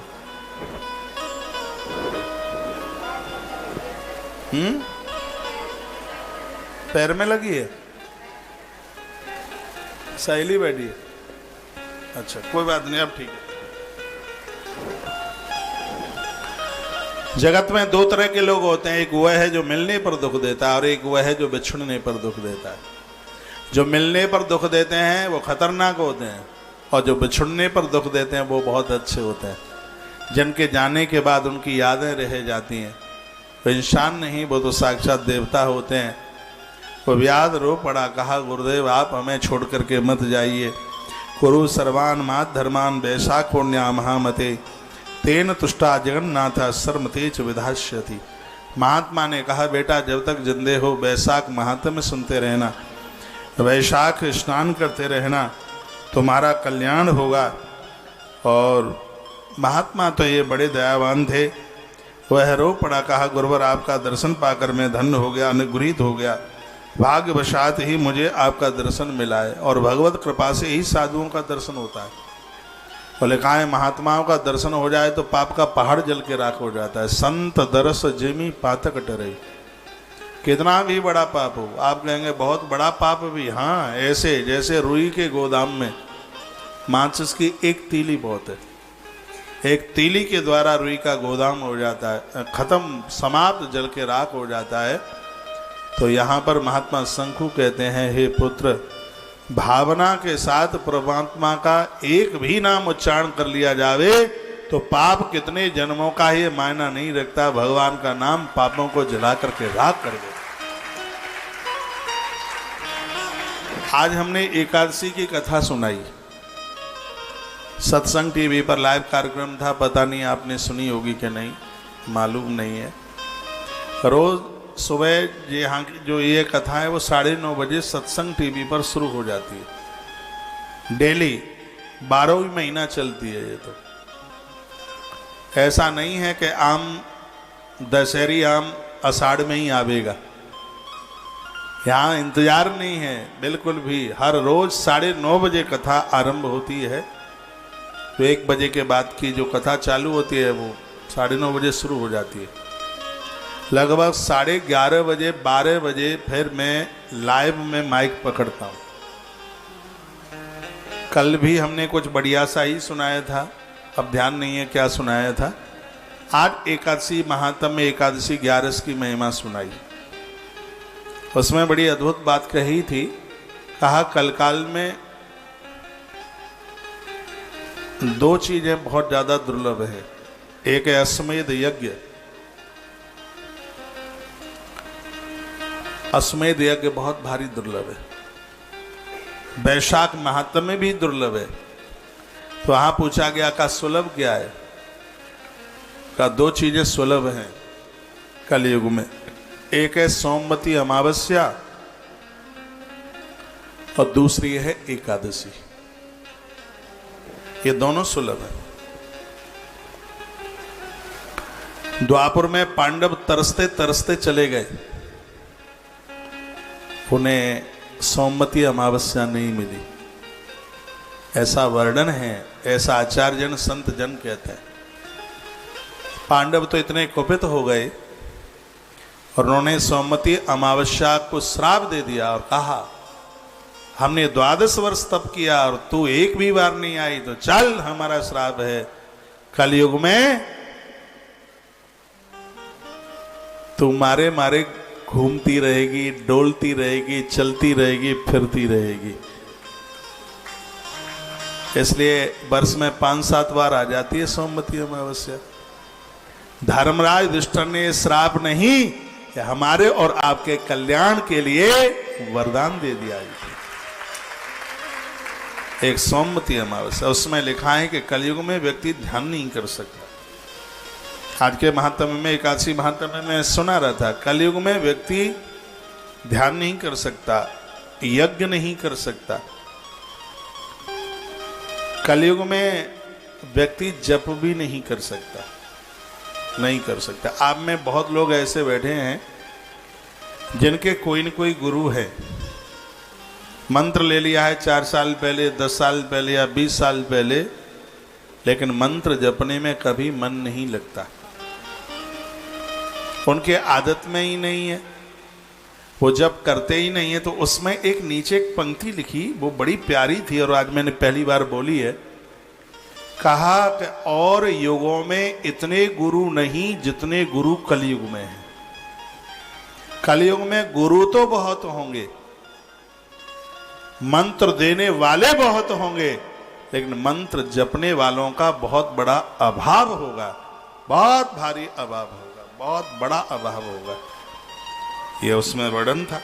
पैर में लगी है, सहेली बैठी है। अच्छा, कोई बात नहीं, अब ठीक है। जगत में दो तरह के लोग होते हैं। एक वह है जो मिलने पर दुख देता है, और एक वह है जो बिछुड़ने पर दुख देता है। जो मिलने पर दुख देते हैं वो खतरनाक होते हैं, और जो बिछुड़ने पर दुख देते हैं वो बहुत अच्छे होते हैं। जिनके जाने के बाद उनकी यादें रह जाती हैं। वो इंसान नहीं, वो तो साक्षात देवता होते हैं। वो व्याध रो पड़ा, कहा, गुरुदेव आप हमें छोड़ करके मत जाइए। कुरु सर्वान मात धर्मान वैशाखोण्या महामते तेन तुष्टा जगन्नाथ सर्मतेच विधास्यति। महात्मा ने कहा, बेटा जब तक जिंदे हो वैशाख महात्म्य सुनते रहना, वैशाख स्नान करते रहना, तुम्हारा कल्याण होगा। और महात्मा तो ये बड़े दयावान थे। वह रो पड़ा, कहा, गुरुवर आपका दर्शन पाकर मैं धन्य हो गया, अनुग्रहित हो गया। भाग्यवशात ही मुझे आपका दर्शन मिला है, और भगवत कृपा से ही साधुओं का दर्शन होता है। बोले कहा है, महात्माओं का दर्शन हो जाए तो पाप का पहाड़ जल के राख हो जाता है। संत दरस जिमी पातक डरे। कितना भी बड़ा पाप हो, आप कहेंगे बहुत बड़ा पाप भी, हाँ, ऐसे जैसे रुई के गोदाम में माचिस की एक तीली बहुत है। एक तीली के द्वारा रुई का गोदाम हो जाता है, खत्म, समाप्त, जल के राख हो जाता है। तो यहाँ पर महात्मा शंखु कहते हैं, हे पुत्र, भावना के साथ परमात्मा का एक भी नाम उच्चारण कर लिया जावे तो पाप कितने जन्मों का ही मायना नहीं रखता। भगवान का नाम पापों को जला करके राख कर दे। आज हमने एकादशी की कथा सुनाई। सत्संग टीवी पर लाइव कार्यक्रम था, पता नहीं आपने सुनी होगी कि नहीं, मालूम नहीं है। रोज सुबह यहाँ की जो ये कथा है वो 9:30 बजे सत्संग टीवी पर शुरू हो जाती है। डेली 12 महीना चलती है ये। तो ऐसा नहीं है कि आम दशहरी आम आषाढ़ में ही आवेगा, यहाँ इंतजार नहीं है बिल्कुल भी। हर रोज 9:30 बजे कथा आरंभ होती है। तो 1 बजे के बाद की जो कथा चालू होती है वो 9:30 बजे शुरू हो जाती है। लगभग 11:30 बजे 12 बजे फिर मैं लाइव में माइक पकड़ता हूँ। कल भी हमने कुछ बढ़िया सा ही सुनाया था, अब ध्यान नहीं है क्या सुनाया था। आज एकादशी महात्म्य एकादशी 11 की महिमा सुनाई। उसमें बड़ी अद्भुत बात कही थी। कहा कलकाल में 2 चीजें बहुत ज्यादा दुर्लभ है। एक है अश्वमेध यज्ञ। अश्वमेध यज्ञ बहुत भारी दुर्लभ है। वैशाख महात्म्य भी दुर्लभ है। तो वहां पूछा गया का सुलभ क्या है? का 2 चीजें सुलभ हैं कलयुग में। एक है सोमवती अमावस्या और दूसरी है एकादशी। ये दोनों सुलभ है। द्वापर में पांडव तरसते तरसते चले गए, उन्हें सोमवती अमावस्या नहीं मिली, ऐसा वर्णन है, ऐसा आचार्य जन संत जन कहते हैं। पांडव तो इतने कुपित हो गए और उन्होंने सोमवती अमावस्या को श्राप दे दिया और कहा हमने 12 वर्ष तप किया और तू एक भी बार नहीं आई, तो चल हमारा श्राप है। कलयुग में तू मारे मारे घूमती रहेगी, डोलती रहेगी, चलती रहेगी, फिरती रहेगी। इसलिए वर्ष में 5-7 बार आ जाती है सोमवती अमावस्या। धर्मराज युधिष्ठिर ने श्राप नहीं, हमारे और आपके कल्याण के लिए वरदान दे दिया। एक सोमवती अमावस्या, उसमें लिखा है कि कलयुग में व्यक्ति ध्यान नहीं कर सकता। आज के महात्म्य में, एकादशी महात्म्य में सुना रहा था, कलयुग में व्यक्ति ध्यान नहीं कर सकता, यज्ञ नहीं कर सकता। कलयुग में व्यक्ति जप भी नहीं कर सकता, नहीं कर सकता। आप में बहुत लोग ऐसे बैठे हैं जिनके कोई न कोई गुरु है, मंत्र ले लिया है 4 साल पहले, 10 साल पहले या 20 साल पहले, लेकिन मंत्र जपने में कभी मन नहीं लगता, उनके आदत में ही नहीं है, वो जप करते ही नहीं है। तो उसमें एक नीचे एक पंक्ति लिखी, वो बड़ी प्यारी थी और आज मैंने पहली बार बोली है। कहा कि और युगों में इतने गुरु नहीं जितने गुरु कलयुग में हैं। कलयुग में गुरु तो बहुत होंगे, मंत्र देने वाले बहुत होंगे, लेकिन मंत्र जपने वालों का बहुत बड़ा अभाव होगा, बहुत भारी अभाव होगा, बहुत बड़ा अभाव होगा। ये उसमें वर्णन था।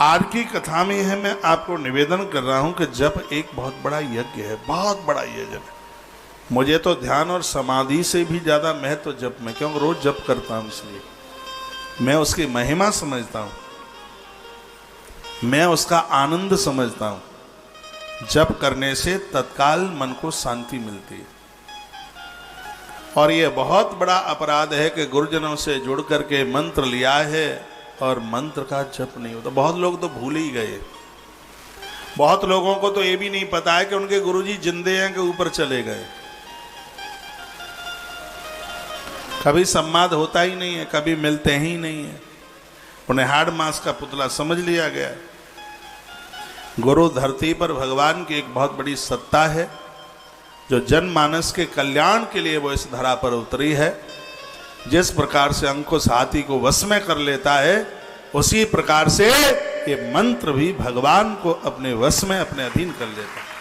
आज की कथा में है, मैं आपको निवेदन कर रहा हूं कि जप एक बहुत बड़ा यज्ञ है, बहुत बड़ा यज्ञ है। मुझे तो ध्यान और समाधि से भी ज्यादा महत्व जप में, क्योंकि रोज जप करता हूं, इसलिए मैं उसकी महिमा समझता हूं, मैं उसका आनंद समझता हूं। जप करने से तत्काल मन को शांति मिलती है। और यह बहुत बड़ा अपराध है कि गुरुजनों से जुड़ करके मंत्र लिया है और मंत्र का जप नहीं होता। बहुत लोग तो भूल ही गए। बहुत लोगों को तो ये भी नहीं पता है कि उनके गुरुजी जिंदे हैं कि ऊपर चले गए। कभी संवाद होता ही नहीं है, कभी मिलते ही नहीं है। उन्हें हाड़ मास का पुतला समझ लिया गया। गुरु धरती पर भगवान की एक बहुत बड़ी सत्ता है, जो जनमानस के कल्याण के लिए वो इस धरा पर उतरी है। जिस प्रकार से अंकुश हाथी को वश में कर लेता है, उसी प्रकार से ये मंत्र भी भगवान को अपने वश में, अपने अधीन कर लेता है।